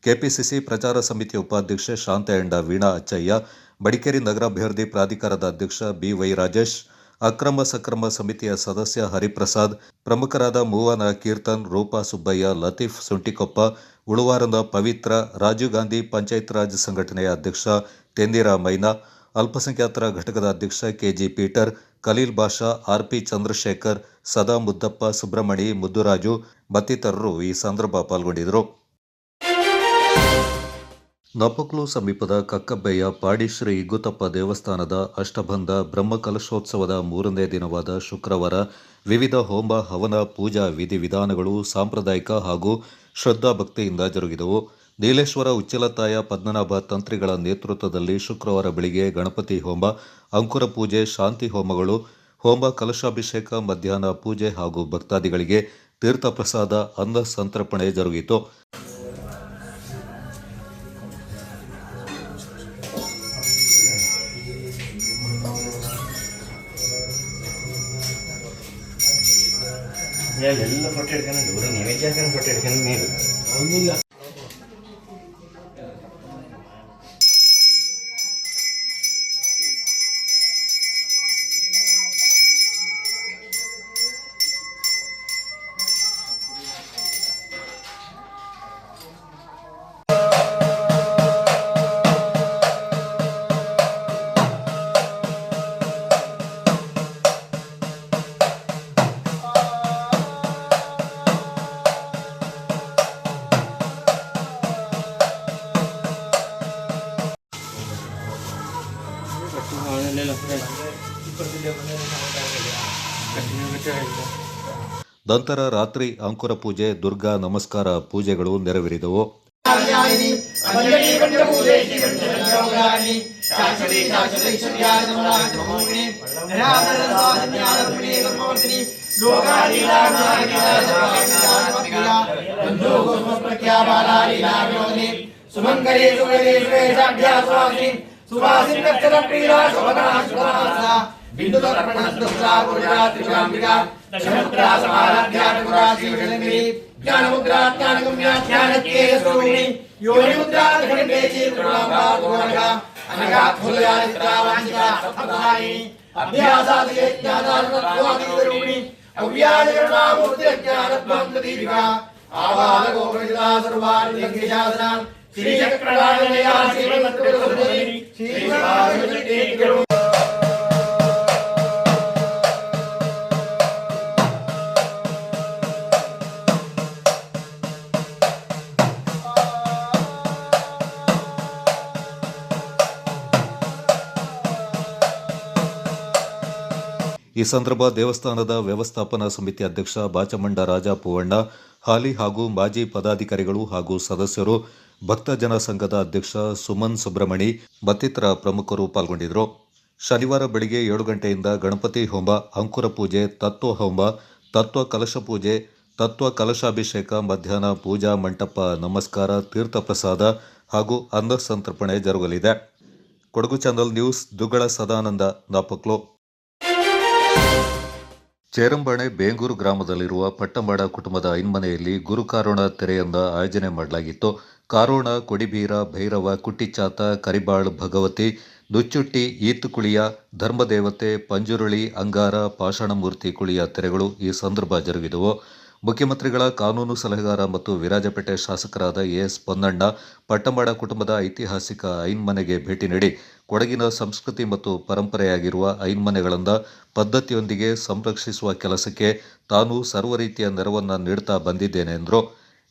ಕೆಪಿಸಿಸಿ ಪ್ರಚಾರ ಸಮಿತಿಯ ಉಪಾಧ್ಯಕ್ಷೆ ಶಾಂತಯಂಡ ವೀಣಾ ಅಚ್ಚಯ್ಯ, ಮಡಿಕೇರಿ ನಗರಾಭಿವೃದ್ಧಿ ಪ್ರಾಧಿಕಾರದ ಅಧ್ಯಕ್ಷ BY ರಾಜೇಶ್, ಅಕ್ರಮ ಸಕ್ರಮ ಸಮಿತಿಯ ಸದಸ್ಯ ಹರಿಪ್ರಸಾದ್, ಪ್ರಮುಖರಾದ ಮೂವನ ಕೀರ್ತನ್, ರೂಪಾ ಸುಬ್ಬಯ್ಯ, ಲತೀಫ್ ಸುಂಟಿಕೊಪ್ಪ, ಉಳುವಾರದ ಪವಿತ್ರ, ರಾಜೀವ್ ಗಾಂಧಿ ಪಂಚಾಯತ್ ರಾಜ್ ಸಂಘಟನೆಯ ಅಧ್ಯಕ್ಷ ತೆಂದಿರ ಮೈನಾ, ಅಲ್ಪಸಂಖ್ಯಾತರ ಘಟಕದ ಅಧ್ಯಕ್ಷ KG Peter, Khalil Basha, RP Chandrashekhar, Sada Muddappa, Subramani, ಮುದ್ದುರಾಜು ಮತ್ತಿತರರು ಈ ಸಂದರ್ಭ ಪಾಲ್ಗೊಂಡಿದ್ದರು. ನಪಕ್ಲು ಸಮೀಪದ ಕಕ್ಕಬ್ಬೆಯ ಪಾಡಿ ಶ್ರೀ ಇಗ್ಗುತಪ್ಪ ದೇವಸ್ಥಾನದ ಅಷ್ಟಬಂಧ ಬ್ರಹ್ಮಕಲಶೋತ್ಸವದ 3ನೇ ದಿನವಾದ ಶುಕ್ರವಾರ ವಿವಿಧ ಹೋಮ ಹವನ ಪೂಜಾ ವಿಧಿವಿಧಾನಗಳು ಸಾಂಪ್ರದಾಯಿಕ ಹಾಗೂ ಶ್ರದ್ಧಾಭಕ್ತಿಯಿಂದ ಜರುಗಿದವು. ನೀಲೇಶ್ವರ ಉಚ್ಚಿಲತಾಯ ಪದ್ಮನಾಭ ತಂತ್ರಿಗಳ ನೇತೃತ್ವದಲ್ಲಿ ಶುಕ್ರವಾರ ಬೆಳಿಗ್ಗೆ ಗಣಪತಿ ಹೋಮ, ಅಂಕುರ ಪೂಜೆ, ಶಾಂತಿ ಹೋಮಗಳು, ಹೋಮ ಕಲಶಾಭಿಷೇಕ, ಮಧ್ಯಾಹ್ನ ಪೂಜೆ ಹಾಗೂ ಭಕ್ತಾದಿಗಳಿಗೆ ತೀರ್ಥಪ್ರಸಾದ ಅನ್ನ ಸಂತರ್ಪಣೆ ಜರುಗಿತು. ಎಲ್ಲ ಫೋಟೋ ಹಿಡ್ಕೊಂಡು ನೈವೇದ್ಯ ಹಾಕೊಂಡು ಫೋಟೋ ಹಿಡ್ಕೊಂಡು ನೀವು ನಂತರ ರಾತ್ರಿ ಅಂಕುರ ಪೂಜೆ, ದುರ್ಗಾ ನಮಸ್ಕಾರ ಪೂಜೆಗಳು ನೆರವೇರಿದವು. ಈ ಸಂದರ್ಭ ದೇವಸ್ಥಾನದ ವ್ಯವಸ್ಥಾಪನಾ ಸಮಿತಿ ಅಧ್ಯಕ್ಷ ಬಾಚಮಂಡ ರಾಜ ಪೂವಣ್ಣ, ಹಾಲಿ ಹಾಗೂ ಮಾಜಿ ಪದಾಧಿಕಾರಿಗಳು ಹಾಗೂ ಸದಸ್ಯರು, ಭಕ್ತಜನ ಸಂಘದ ಅಧ್ಯಕ್ಷ ಸುಮನ್ ಸುಬ್ರಮಣಿ ಮತ್ತಿತರ ಪ್ರಮುಖರು ಪಾಲ್ಗೊಂಡಿದ್ದರು. ಶನಿವಾರ ಬೆಳಗ್ಗೆ 7 ಗಂಟೆಯಿಂದ ಗಣಪತಿ ಹೋಮ, ಅಂಕುರ ಪೂಜೆ, ತತ್ವ ಹೋಮ, ತತ್ವ ಕಲಶ ಪೂಜೆ, ತತ್ವ ಕಲಶಾಭಿಷೇಕ, ಮಧ್ಯಾಹ್ನ ಪೂಜಾ ಮಂಟಪ ನಮಸ್ಕಾರ, ತೀರ್ಥ ಪ್ರಸಾದ ಹಾಗೂ ಅನ್ನ ಸಂತರ್ಪಣೆ ಜರುಗಲಿದೆ. Kodagu channel news, Duggala Sadananda, Napoklu. ಚೇರಂಬಾಣೆ ಬೇಂಗೂರು ಗ್ರಾಮದಲ್ಲಿರುವ ಪಟ್ಟಮಾಡ ಕುಟುಂಬದ ಐನ್ಮನೆಯಲ್ಲಿ ಗುರುಕಾರೋಣ ತೆರೆಯನ್ನ ಆಯೋಜನೆ ಮಾಡಲಾಗಿತ್ತು. ಕಾರೋಣ, ಕೊಡಿಬೀರ, ಭೈರವ, ಕುಟ್ಟಿಚಾತ, ಕರಿಬಾಳ್, ಭಗವತಿ, ನುಚ್ಚುಟ್ಟಿ, ಈತುಕುಳಿಯ, ಧರ್ಮದೇವತೆ, ಪಂಜುರುಳಿ, ಅಂಗಾರ, ಪಾಷಾಣಮೂರ್ತಿ ಕುಳಿಯ ತೆರೆಗಳು ಈ ಸಂದರ್ಭ ಜರುಗಿದವು. ಮುಖ್ಯಮಂತ್ರಿಗಳ ಕಾನೂನು ಸಲಹೆಗಾರ ಮತ್ತು ವಿರಾಜಪೇಟೆ ಶಾಸಕರಾದ ಎಸ್ ಪೊನ್ನಣ್ಣ ಪಟ್ಟಮಾಡ ಕುಟುಂಬದ ಐತಿಹಾಸಿಕ ಐನ್ಮನೆಗೆ ಭೇಟಿ ನೀಡಿ ಕೊಡಗಿನ ಸಂಸ್ಕೃತಿ ಮತ್ತು ಪರಂಪರೆಯಾಗಿರುವ ಐನ್ಮನೆಗಳನ್ನು ಪದ್ಧತಿಯೊಂದಿಗೆ ಸಂರಕ್ಷಿಸುವ ಕೆಲಸಕ್ಕೆ ತಾನು ಸರ್ವ ರೀತಿಯ ನೆರವನ್ನು ನೀಡುತ್ತಾ ಬಂದಿದ್ದೇನೆ ಎಂದರು.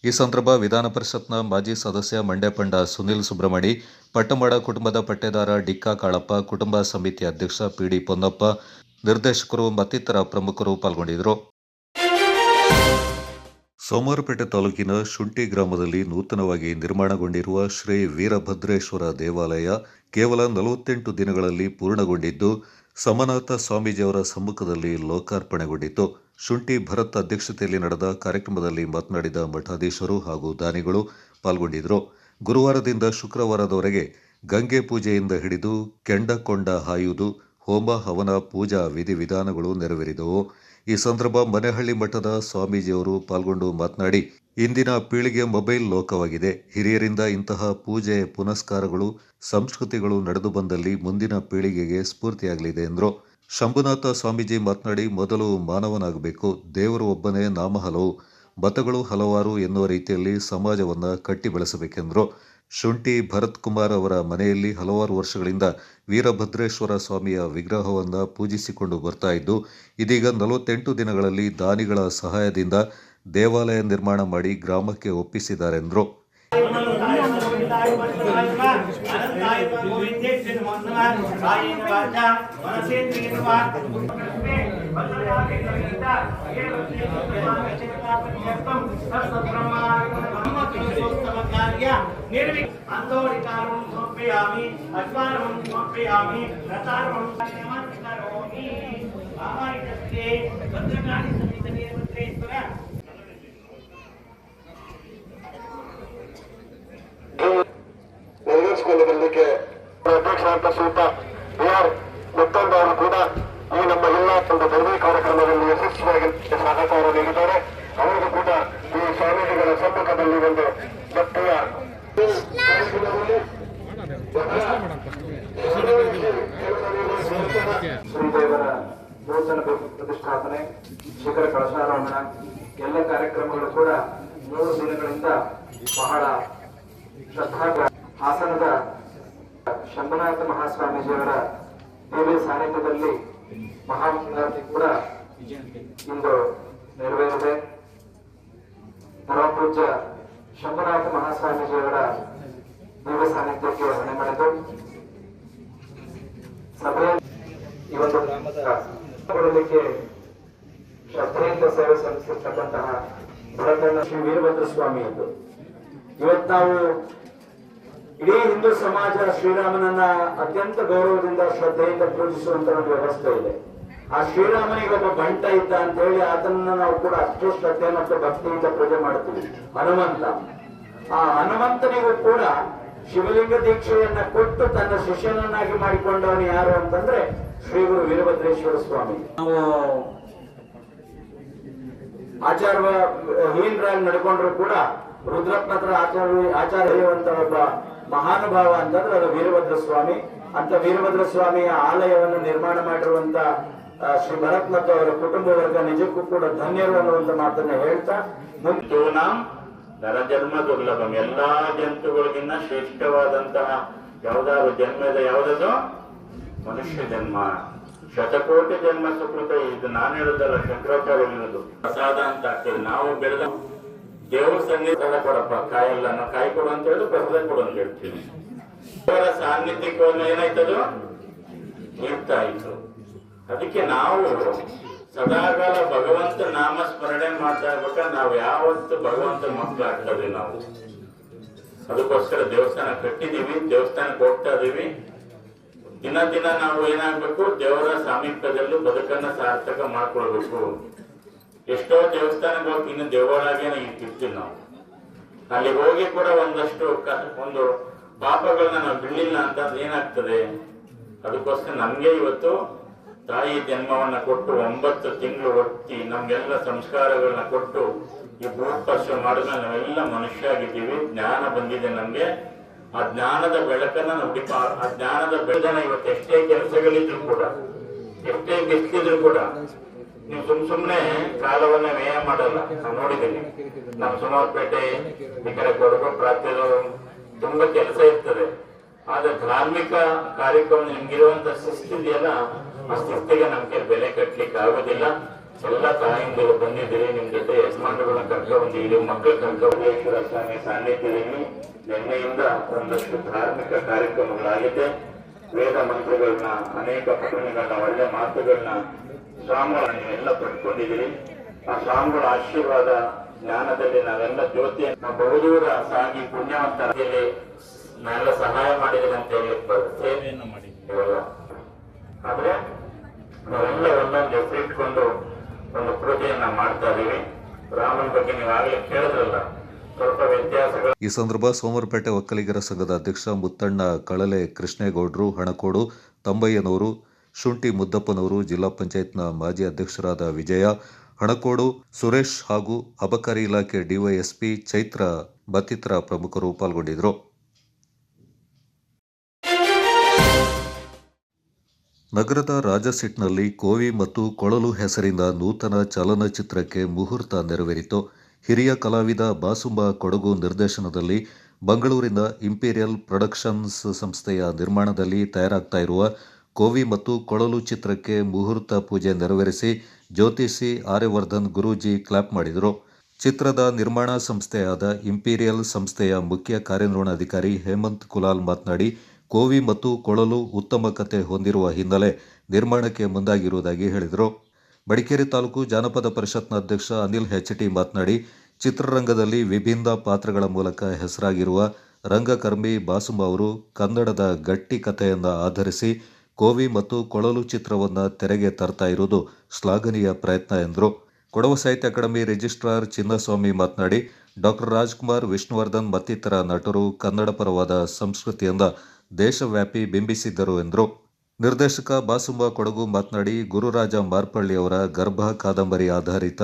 ಈ ಸಂದರ್ಭ ವಿಧಾನ ಪರಿಷತ್ನ ಮಾಜಿ ಸದಸ್ಯ ಮಂಡ್ಯಪಂಡ ಸುನಿಲ್ ಸುಬ್ರಮಣಿ, ಪಟ್ಟಮಾಡ ಕುಟುಂಬದ ಪಟ್ಟೇದಾರ ಡಿಕ್ಕಾ ಕಾಳಪ್ಪ, ಕುಟುಂಬ ಸಮಿತಿ ಅಧ್ಯಕ್ಷ ಪಿಡಿ ಪೊನ್ನಪ್ಪ, ನಿರ್ದೇಶಕರು ಮತ್ತಿತರ ಪ್ರಮುಖರು ಪಾಲ್ಗೊಂಡಿದ್ದರು. ಸೋಮವಾರಪೇಟೆ ತಾಲೂಕಿನ ಶುಂಠಿ ಗ್ರಾಮದಲ್ಲಿ ನೂತನವಾಗಿ ನಿರ್ಮಾಣಗೊಂಡಿರುವ ಶ್ರೀ ವೀರಭದ್ರೇಶ್ವರ ದೇವಾಲಯ ಕೇವಲ 48 ದಿನಗಳಲ್ಲಿ ಪೂರ್ಣಗೊಂಡಿದ್ದು, ಸಮನಾಥ ಸ್ವಾಮೀಜಿಯವರ ಸಮ್ಮುಖದಲ್ಲಿ ಲೋಕಾರ್ಪಣೆಗೊಂಡಿತು. ಶುಂಠಿ ಭರತ್ ಅಧ್ಯಕ್ಷತೆಯಲ್ಲಿ ನಡೆದ ಕಾರ್ಯಕ್ರಮದಲ್ಲಿ ಮಾತನಾಡಿದ ಮಠಾಧೀಶರು ಹಾಗೂ ದಾನಿಗಳು ಪಾಲ್ಗೊಂಡಿದ್ದರು. ಗುರುವಾರದಿಂದ ಶುಕ್ರವಾರದವರೆಗೆ ಗಂಗೆ ಪೂಜೆಯಿಂದ ಹಿಡಿದು ಕೆಂಡಕೊಂಡ ಹಾಯುವುದು, ಹೋಮ ಹವನ ಪೂಜಾ ವಿಧಿವಿಧಾನಗಳು ನೆರವೇರಿದವು. ಈ ಸಂದರ್ಭ ಮನೆಹಳ್ಳಿ ಮಠದ ಸ್ವಾಮೀಜಿಯವರು ಪಾಲ್ಗೊಂಡು ಮಾತನಾಡಿ, ಇಂದಿನ ಪೀಳಿಗೆ ಮೊಬೈಲ್ ಲೋಕವಾಗಿದೆ. ಹಿರಿಯರಿಂದ ಇಂತಹ ಪೂಜೆ ಪುನಸ್ಕಾರಗಳು, ಸಂಸ್ಕೃತಿಗಳು ನಡೆದು ಬಂದಲ್ಲಿ ಮುಂದಿನ ಪೀಳಿಗೆಗೆ ಸ್ಫೂರ್ತಿಯಾಗಲಿದೆ ಎಂದರು. ಶಂಭುನಾಥ ಸ್ವಾಮೀಜಿ ಮಾತನಾಡಿ, ಮೊದಲು ಮಾನವನಾಗಬೇಕು, ದೇವರು ಒಬ್ಬನೇ, ನಾಮ ಹಲವು, ಮತಗಳು ಹಲವಾರು ಎನ್ನುವ ರೀತಿಯಲ್ಲಿ ಸಮಾಜವನ್ನು ಕಟ್ಟಿ ಬೆಳೆಸಬೇಕೆಂದರು. ಶುಂಠಿ ಭರತ್ ಕುಮಾರ್ ಅವರ ಮನೆಯಲ್ಲಿ ಹಲವಾರು ವರ್ಷಗಳಿಂದ ವೀರಭದ್ರೇಶ್ವರ ಸ್ವಾಮಿಯ ವಿಗ್ರಹವನ್ನು ಪೂಜಿಸಿಕೊಂಡು ಬರ್ತಾ ಇದ್ದು, ಇದೀಗ 48 ದಿನಗಳಲ್ಲಿ ದಾನಿಗಳ ಸಹಾಯದಿಂದ ದೇವಾಲಯ ನಿರ್ಮಾಣ ಮಾಡಿ ಗ್ರಾಮಕ್ಕೆ ಒಪ್ಪಿಸಿದ್ದಾರೆಂದರು. ನೆರವೇರಿಸಿಕೊಳ್ಳಲಿಕ್ಕೆ ಅಧ್ಯಕ್ಷರಾದ ಶ್ರೀಯುತ ಬಿಆರ್ ಮುತ್ತಂದ ಅವರು ಕೂಡ ಈ ನಮ್ಮ ಎಲ್ಲ ಒಂದು ಧರ್ಮೀಯ ಕಾರ್ಯಕ್ರಮದಲ್ಲಿ ಯಶಸ್ವಿಯಾಗಿ ಸಹಕಾರ ನೀಡಿದ್ದಾರೆ. ಅವರಿಗೂ ಕೂಡ ಈ ಸ್ವಾಮೀಜಿಗಳ ಸಮ್ಮುಖದಲ್ಲಿ ಒಂದು ಭಕ್ತಿಯ ಶ್ರೀದೇವರ ನೂತನ ಪ್ರತಿಷ್ಠಾಪನೆ, ಶಿಖರ ಕಳಶಾರೋಹಣ ಎಲ್ಲ ಕಾರ್ಯಕ್ರಮಗಳು ಕೂಡ 3 ದಿನಗಳಿಂದ ಬಹಳ ಶ್ರದ್ಧಾ ಹಾಸನದ ಶಂಭುನಾಥ ಮಹಾಸ್ವಾಮೀಜಿಯವರ ದಿವ್ಯ ಸಾನ್ನಿಧ್ಯದಲ್ಲಿ ಮಹಾಮಂಗಳಾರತಿ ಕೂಡ ಇಂದು ನೆರವೇರಿದೆ. ಪರಮಪೂಜ್ಯ ಶಂಭುನಾಥ ಮಹಾಸ್ವಾಮೀಜಿಯವರ ದಿವ್ಯ ಸಾನ್ನಿಧ್ಯಕ್ಕೆ ಮನೆ ಮಾಡಿದ್ದು ಸಭೆಯಲ್ಲಿ ಮಾಡಲಿಕ್ಕೆ ಶ್ರದ್ಧೆಯಿಂದ ಸೇವೆ ಸಲ್ಲಿಸಿರ್ತಕ್ಕಂತಹ ಬಡತನ ಶ್ರೀ ವೀರಭದ್ರ ಸ್ವಾಮಿ ಎಂದು ಇವತ್ತು ನಾವು ಇಡೀ ಹಿಂದೂ ಸಮಾಜ ಶ್ರೀರಾಮನನ್ನ ಅತ್ಯಂತ ಗೌರವದಿಂದ ಶ್ರದ್ಧೆಯಿಂದ ಪೂಜಿಸುವಂತ ಒಂದು ವ್ಯವಸ್ಥೆ ಇದೆ. ಆ ಶ್ರೀರಾಮನಿಗೆ ಒಬ್ಬ ಬಂಟ ಇದ್ದ ಅಂತ ಹೇಳಿ ಆತನನ್ನ ನಾವು ಕೂಡ ಅಷ್ಟು ಶ್ರದ್ಧೆ ಮತ್ತು ಭಕ್ತಿಯಿಂದ ಪೂಜೆ ಮಾಡ್ತೀವಿ. ಹನುಮಂತ, ಆ ಹನುಮಂತನಿಗೂ ಕೂಡ ಶಿವಲಿಂಗ ದೀಕ್ಷೆಯನ್ನ ಕೊಟ್ಟು ತನ್ನ ಶಿಷ್ಯನನ್ನಾಗಿ ಮಾಡಿಕೊಂಡವನು ಯಾರು ಅಂತಂದ್ರೆ ಶ್ರೀ ಗುರು ವೀರಭದ್ರೇಶ್ವರ ಸ್ವಾಮಿ. ನಾವು ಹೀನರಾಗಿ ನಡ್ಕೊಂಡ್ರು ಕೂಡ ರುದ್ರಪ್ಪ ಹತ್ರ ಆಚಾರ್ಯುವಂತ ಒಬ್ಬ ಮಹಾನುಭಾವ ಅಂತಂದ್ರೆ ಅದು ವೀರಭದ್ರ ಸ್ವಾಮಿ. ಅಂತ ವೀರಭದ್ರ ಸ್ವಾಮಿಯ ಆಲಯವನ್ನು ನಿರ್ಮಾಣ ಮಾಡಿರುವಂತ ಶ್ರೀ ಭರತ್ ಮತ್ತು ಅವರ ಕುಟುಂಬ ವರ್ಗ ನಿಜಕ್ಕೂ ಕೂಡ ಧನ್ಯರು ಅನ್ನುವಂತ ಮಾತನ್ನ ಹೇಳ್ತಾ ನರಜನ್ಮ ದುರ್ಲಭಂ, ಎಲ್ಲಾ ಜಂತುಗಳಿಗಿನ್ನ ಶ್ರೇಷ್ಠವಾದಂತಹ ಯಾವ್ದಾದ್ರು ಜನ್ಮದ ಯಾವುದದು ಮನುಷ್ಯ ಜನ್ಮ. ಶತಕೋಟಿ ಜನ್ಮ ಸುಕೃತ, ಇದು ನಾನು ಹೇಳುದಲ್ಲ, ಶಂಕರಾಚಾರ್ಯ ಹೇಳುದು. ಪ್ರಸಾದ ಅಂತ ಆಗ್ತದೆ. ನಾವು ಬೆಳೆದ ದೇವ್ರ ಸನ್ನಿಧಾನ ಕೊಡಪ್ಪ, ಕಾಯಲ್ಲ ನಾವು ಕಾಯಿ ಕೊಡು ಅಂತ ಹೇಳಿ ಪ್ರಸಾದ ಕೊಡು ಅಂತ ಹೇಳ್ತೀವಿ. ದೇವರ ಸಾನ್ನಿಧ್ಯವನ್ನು ಏನಾಯ್ತದು ಇರ್ತಾ ಇತ್ತು. ಅದಕ್ಕೆ ನಾವು ಸದಾಕಾಲ ಭಗವಂತ ನಾಮ ಸ್ಮರಣೆ ಮಾಡ್ತಾ ಇರ್ಬೇಕಾದ್ರೆ ನಾವು ಯಾವತ್ತು ಭಗವಂತ ಮಕ್ಕಳು ಆಗ್ತದೆ. ನಾವು ಅದಕ್ಕೋಸ್ಕರ ದೇವಸ್ಥಾನ ಕಟ್ಟಿದೀವಿ, ದೇವಸ್ಥಾನಕ್ಕೆ ಹೋಗ್ತಾ ಇದೀವಿ. ದಿನ ದಿನ ನಾವು ಏನಾಗ್ಬೇಕು, ದೇವರ ಸಾಮೀಪ್ಯದಲ್ಲಿ ಬದುಕನ್ನ ಸಾರ್ಥಕ ಮಾಡ್ಕೊಳ್ಬೇಕು. ಎಷ್ಟೋ ದೇವಸ್ಥಾನಕ್ಕೆ ಹೋಗಿ ಇನ್ನು ದೇವಳಾಗೇನೆ ಇರ್ತೀವಿ ನಾವು. ಅಲ್ಲಿ ಹೋಗಿ ಕೂಡ ಒಂದಷ್ಟು ಒಂದು ಪಾಪಗಳನ್ನ ನಾವು ಬಿಡ್ಲಿಲ್ಲ ಅಂತ ಏನಾಗ್ತದೆ. ಅದಕ್ಕೋಸ್ಕರ ನಮ್ಗೆ ಇವತ್ತು ತಾಯಿ ಜನ್ಮವನ್ನ ಕೊಟ್ಟು 9 ತಿಂಗಳು ಒತ್ತಿ ನಮ್ಗೆಲ್ಲ ಸಂಸ್ಕಾರಗಳನ್ನ ಕೊಟ್ಟು ಈ ಭೂಸ್ಪರ್ಶ ಮಾಡಿದ್ಮೇಲೆ ನಾವೆಲ್ಲ ಮನುಷ್ಯ ಆಗಿದ್ದೀವಿ. ಜ್ಞಾನ ಬಂದಿದೆ ನಮ್ಗೆ. ಆ ಜ್ಞಾನದ ಬೆಳಕನ್ನ ನಾವು ಆ ಜ್ಞಾನದ ಬೆಳಕನ್ನ ಇವತ್ತು ಎಷ್ಟೇ ಕೆಲಸಗಳಿದ್ರು ಕೂಡ, ಎಷ್ಟೇ ಬಿಸಿಲಿದ್ರು ಕೂಡ ನೀವು ಸುಮ್ನೆ ಕಾಲವನ್ನ ವ್ಯಯ ಮಾಡಲ್ಲ. ನಾವು ನೋಡಿದ್ದೀನಿ ನಮ್ಮ ಸುಮಾರ್ಪೇಟೆ ಈ ಕಡೆ ಕೊಡಗು ಪ್ರಾಂತ್ಯದವರು ತುಂಬಾ ಕೆಲಸ ಇರ್ತದೆ. ಆದ್ರೆ ಧಾರ್ಮಿಕ ಕಾರ್ಯಕ್ರಮ ನಿಮ್ಗಿರುವಂತ ಶಿಸ್ತಿದೆಯಲ್ಲ, ಆ ಶಿಸ್ತಿಗೆ ನಮ್ಗೆ ಬೆಲೆ ಕಟ್ಲಿಕ್ಕೆ ಆಗೋದಿಲ್ಲ. ಎಲ್ಲ ತಾಯಿಂದರು ಬಂದಿದ್ದೀರಿ, ನಿಮ್ ಜೊತೆ ಯಜಮಾನಗಳನ್ನ ಕರ್ಕೊಂಡ್ಬಂದಿದ್ದೀರಿ, ಮಕ್ಕಳು ಕರ್ಕೊಂಡ್ಬಂದಿದ್ದೀರ. ಸ್ವಾಮಿ ಸಾನ್ನಿಧ್ಯದಲ್ಲಿ ನಿನ್ನೆಯಿಂದ ಒಂದಷ್ಟು ಧಾರ್ಮಿಕ ಕಾರ್ಯಕ್ರಮಗಳಾಗಿದೆ. ವೇದ ಮಂತ್ರಗಳನ್ನ, ಅನೇಕ ಪಠಣಗಳನ್ನ, ಒಳ್ಳೆ ಮಾತುಗಳನ್ನ ಸ್ವಾಮಿಗಳ ನೀವೆಲ್ಲ ಪಡ್ಕೊಂಡಿದ್ದೀರಿ. ಆ ಸ್ವಾಮಿಗಳ ಆಶೀರ್ವಾದ ಜ್ಞಾನದಲ್ಲಿ ನಾವೆಲ್ಲ ಜ್ಯೋತಿಯನ್ನು ಬಹುದೂರ ಸಾಗಿ ಪುಣ್ಯವಂತರಲ್ಲಿ ನಾವೆಲ್ಲ ಸಹಾಯ ಮಾಡಿದ್ರೆ ಅಂತ ಹೇಳಿ ಸೇವೆಯನ್ನು ಮಾಡಿದ್ದೀವಲ್ಲ. ಆದ್ರೆ ನಾವೆಲ್ಲ ಒಂದೊಂದು ಹೆಸರಿಟ್ಕೊಂಡು ಒಂದು ಪೂಜೆಯನ್ನ ಮಾಡ್ತಾ ಇದೀವಿ. ರಾಮನ ಬಗ್ಗೆ ನೀವಾಗಲೇ ಕೇಳಿದ್ರಲ್ಲ, ಸ್ವಲ್ಪ ವ್ಯತ್ಯಾಸಗಳು. ಈ ಸಂದರ್ಭ ಸೋಮವಾರಪೇಟೆ ಒಕ್ಕಲಿಗರ ಸಂಘದ ಅಧ್ಯಕ್ಷ ಮುತ್ತಣ್ಣ ಕಳಲೆ ಕೃಷ್ಣೇಗೌಡರು, ಹಣಕೋಡು ತಂಬಯ್ಯನವರು, ಶುಂಠಿ ಮುದ್ದಪ್ಪನವರು, ಜಿಲ್ಲಾ ಪಂಚಾಯತ್ನ ಮಾಜಿ ಅಧ್ಯಕ್ಷರಾದ ವಿಜಯ, ಹಣಕೋಡು ಸುರೇಶ್ ಹಾಗೂ ಅಬಕಾರಿ ಇಲಾಖೆ ಡಿವೈಎಸ್ಪಿ ಚೈತ್ರ ಮತ್ತಿತರ ಪ್ರಮುಖರು ಪಾಲ್ಗೊಂಡಿದ್ದರು. ನಗರದ ರಾಜಸೀಟ್ನಲ್ಲಿ ಕೋವಿ ಮತ್ತು ಕೊಳಲು ಹೆಸರಿನ ನೂತನ ಚಲನಚಿತ್ರಕ್ಕೆ ಮುಹೂರ್ತ ನೆರವೇರಿತು. ಹಿರಿಯ ಕಲಾವಿದ ಬಾಸುಂಬ ಕೊಡಗು ನಿರ್ದೇಶನದಲ್ಲಿ ಬೆಂಗಳೂರಿನ ಇಂಪೀರಿಯಲ್ ಪ್ರೊಡಕ್ಷನ್ಸ್ ಸಂಸ್ಥೆಯ ನಿರ್ಮಾಣದಲ್ಲಿ ತಯಾರಾಗ್ತಾ ಇರುವ ಕೋವಿ ಮತ್ತು ಕೊಳಲು ಚಿತ್ರಕ್ಕೆ ಮುಹೂರ್ತ ಪೂಜೆ ನೆರವೇರಿಸಿ ಜ್ಯೋತಿಷಿ ಆರ್ಯವರ್ಧನ್ ಗುರೂಜಿ ಕ್ಲಾಪ್ ಮಾಡಿದರು. ಚಿತ್ರದ ನಿರ್ಮಾಣ ಸಂಸ್ಥೆಯಾದ ಇಂಪೀರಿಯಲ್ ಸಂಸ್ಥೆಯ ಮುಖ್ಯ ಕಾರ್ಯನಿರ್ವಹಣಾಧಿಕಾರಿ ಹೇಮಂತ್ ಕುಲಾಲ್ ಮಾತನಾಡಿ, ಕೋವಿ ಮತ್ತು ಕೊಳಲು ಉತ್ತಮ ಕತೆ ಹೊಂದಿರುವ ಹಿನ್ನೆಲೆ ನಿರ್ಮಾಣಕ್ಕೆ ಮುಂದಾಗಿರುವುದಾಗಿ ಹೇಳಿದರು. ಮಡಿಕೇರಿ ತಾಲೂಕು ಜಾನಪದ ಪರಿಷತ್ನ ಅಧ್ಯಕ್ಷ ಅನಿಲ್ ಹೆಚ್ಟಿ ಮಾತನಾಡಿ, ಚಿತ್ರರಂಗದಲ್ಲಿ ವಿಭಿನ್ನ ಪಾತ್ರಗಳ ಮೂಲಕ ಹೆಸರಾಗಿರುವ ರಂಗಕರ್ಮಿ ಬಾಸುಂಬ ಅವರು ಕನ್ನಡದ ಗಟ್ಟಿ ಕಥೆಯನ್ನು ಆಧರಿಸಿ ಕೋವಿ ಮತ್ತು ಕೊಳಲು ಚಿತ್ರವನ್ನು ತೆರೆಗೆ ತರ್ತಾ ಇರುವುದು ಶ್ಲಾಘನೀಯ ಪ್ರಯತ್ನ ಎಂದರು. ಕೊಡವ ಸಾಹಿತ್ಯ ಅಕಾಡೆಮಿ ರಿಜಿಸ್ಟ್ರಾರ್ ಚಿನ್ನಸ್ವಾಮಿ ಮಾತನಾಡಿ, ಡಾಕ್ಟರ್ ರಾಜ್ಕುಮಾರ್, ವಿಷ್ಣುವರ್ಧನ್ ಮತ್ತಿತರ ನಟರು ಕನ್ನಡ ಪರವಾದ ಸಂಸ್ಕೃತಿಯಿಂದ ದೇಶವ್ಯಾಪಿ ಬಿಂಬಿಸಿದ್ದರು ಎಂದರು. ನಿರ್ದೇಶಕ ಬಾಸುಂಬ ಕೊಡಗು ಮಾತನಾಡಿ, ಗುರುರಾಜ ಮಾರ್ಪಳ್ಳಿ ಅವರ ಗರ್ಭ ಕಾದಂಬರಿ ಆಧಾರಿತ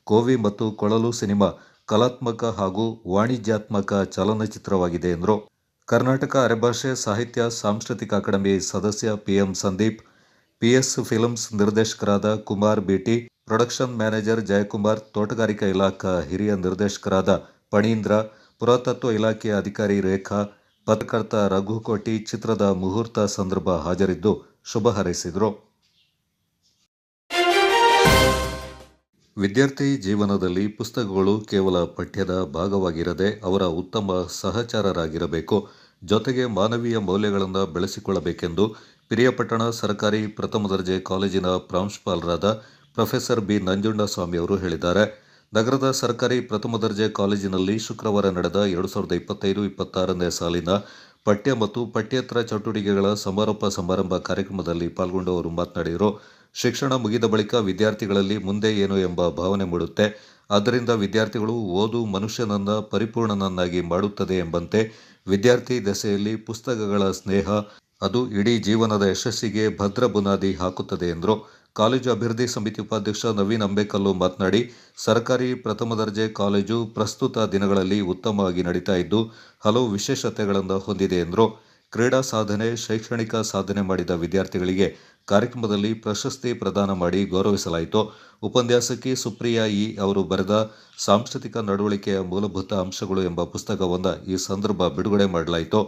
ಕೋವಿ ಮತ್ತು ಕೊಳಲು ಸಿನಿಮಾ ಕಲಾತ್ಮಕ ಹಾಗೂ ವಾಣಿಜ್ಯಾತ್ಮಕ ಚಲನಚಿತ್ರವಾಗಿದೆ ಎಂದರು. ಕರ್ನಾಟಕ ಅರೆಭಾಷೆ ಸಾಹಿತ್ಯ ಸಾಂಸ್ಕೃತಿಕ ಅಕಾಡೆಮಿ ಸದಸ್ಯ ಪಿಎಂ ಸಂದೀಪ್, ಪಿಎಸ್ ಫಿಲ್ಮ್ಸ್ ನಿರ್ದೇಶಕರಾದ Kumar BT, production manager Jayakumar, ತೋಟಗಾರಿಕಾ ಇಲಾಖಾ ಹಿರಿಯ ನಿರ್ದೇಶಕರಾದ ಪಣೀಂದ್ರ, ಪುರಾತತ್ವ ಇಲಾಖೆಯ ಅಧಿಕಾರಿ ರೇಖಾ, ಪತ್ರಕರ್ತ ರಘುಕೋಟಿ ಚಿತ್ರದ ಮುಹೂರ್ತ ಸಂದರ್ಭ ಹಾಜರಿದ್ದು ಶುಭ ಹಾರೈಸಿದರು. ವಿದ್ಯಾರ್ಥಿ ಜೀವನದಲ್ಲಿ ಪುಸ್ತಕಗಳು ಕೇವಲ ಪಠ್ಯದ ಭಾಗವಾಗಿರದೆ ಅವರ ಉತ್ತಮ ಸಹಚರರಾಗಿರಬೇಕು. ಜೊತೆಗೆ ಮಾನವೀಯ ಮೌಲ್ಯಗಳನ್ನು ಬೆಳೆಸಿಕೊಳ್ಳಬೇಕೆಂದು ಪಿರಿಯಾಪಟ್ಟಣ ಸರ್ಕಾರಿ ಪ್ರಥಮ ದರ್ಜೆ ಕಾಲೇಜಿನ ಪ್ರಾಂಶುಪಾಲರಾದ ಪ್ರೊಫೆಸರ್ ಬಿ ನಂಜುಂಡಸ್ವಾಮಿ ಅವರು ಹೇಳಿದ್ದಾರೆ. ನಗರದ ಸರ್ಕಾರಿ ಪ್ರಥಮ ದರ್ಜೆ ಕಾಲೇಜಿನಲ್ಲಿ ಶುಕ್ರವಾರ ನಡೆದ 2025-26ನೇ ಸಾಲಿನ ಪಠ್ಯ ಮತ್ತು ಪಠ್ಯೇತರ ಚಟುವಟಿಕೆಗಳ ಸಮಾರೋಪ ಸಮಾರಂಭ ಕಾರ್ಯಕ್ರಮದಲ್ಲಿ ಪಾಲ್ಗೊಂಡು ಅವರು ಮಾತನಾಡಿದರು. ಶಿಕ್ಷಣ ಮುಗಿದ ಬಳಿಕ ವಿದ್ಯಾರ್ಥಿಗಳಲ್ಲಿ ಮುಂದೆ ಏನು ಎಂಬ ಭಾವನೆ ಮೂಡುತ್ತೆ. ಆದ್ದರಿಂದ ವಿದ್ಯಾರ್ಥಿಗಳು ಓದು ಮನುಷ್ಯನನ್ನ ಪರಿಪೂರ್ಣನನ್ನಾಗಿ ಮಾಡುತ್ತದೆ ಎಂಬಂತೆ ವಿದ್ಯಾರ್ಥಿ ದಶೆಯಲ್ಲಿ ಪುಸ್ತಕಗಳ ಸ್ನೇಹ ಅದು ಇಡೀ ಜೀವನದ ಯಶಸ್ಸಿಗೆ ಭದ್ರ ಬುನಾದಿ ಹಾಕುತ್ತದೆ ಎಂದರು. ಕಾಲೇಜು ಅಭಿವೃದ್ಧಿ ಸಮಿತಿ ಉಪಾಧ್ಯಕ್ಷ ನವೀನ್ ಅಂಬೇಕಲ್ಲು ಮಾತನಾಡಿ, ಸರ್ಕಾರಿ ಪ್ರಥಮ ದರ್ಜೆ ಕಾಲೇಜು ಪ್ರಸ್ತುತ ದಿನಗಳಲ್ಲಿ ಉತ್ತಮವಾಗಿ ನಡೀತಾ ಇದ್ದು ಹಲವು ವಿಶೇಷತೆಗಳನ್ನು ಹೊಂದಿದೆ ಎಂದರು. ಕ್ರೀಡಾ ಸಾಧನೆ, ಶೈಕ್ಷಣಿಕ ಸಾಧನೆ ಮಾಡಿದ ವಿದ್ಯಾರ್ಥಿಗಳಿಗೆ ಕಾರ್ಯಕ್ರಮದಲ್ಲಿ ಪ್ರಶಸ್ತಿ ಪ್ರದಾನ ಮಾಡಿ ಗೌರವಿಸಲಾಯಿತು. ಉಪನ್ಯಾಸಕಿ ಸುಪ್ರಿಯಾ ಇ ಅವರು ಬರೆದ ಸಾಂಸ್ಕೃತಿಕ ನಡವಳಿಕೆಯ ಮೂಲಭೂತ ಅಂಶಗಳು ಎಂಬ ಪುಸ್ತಕವನ್ನು ಈ ಸಂದರ್ಭ ಬಿಡುಗಡೆ ಮಾಡಲಾಯಿತು.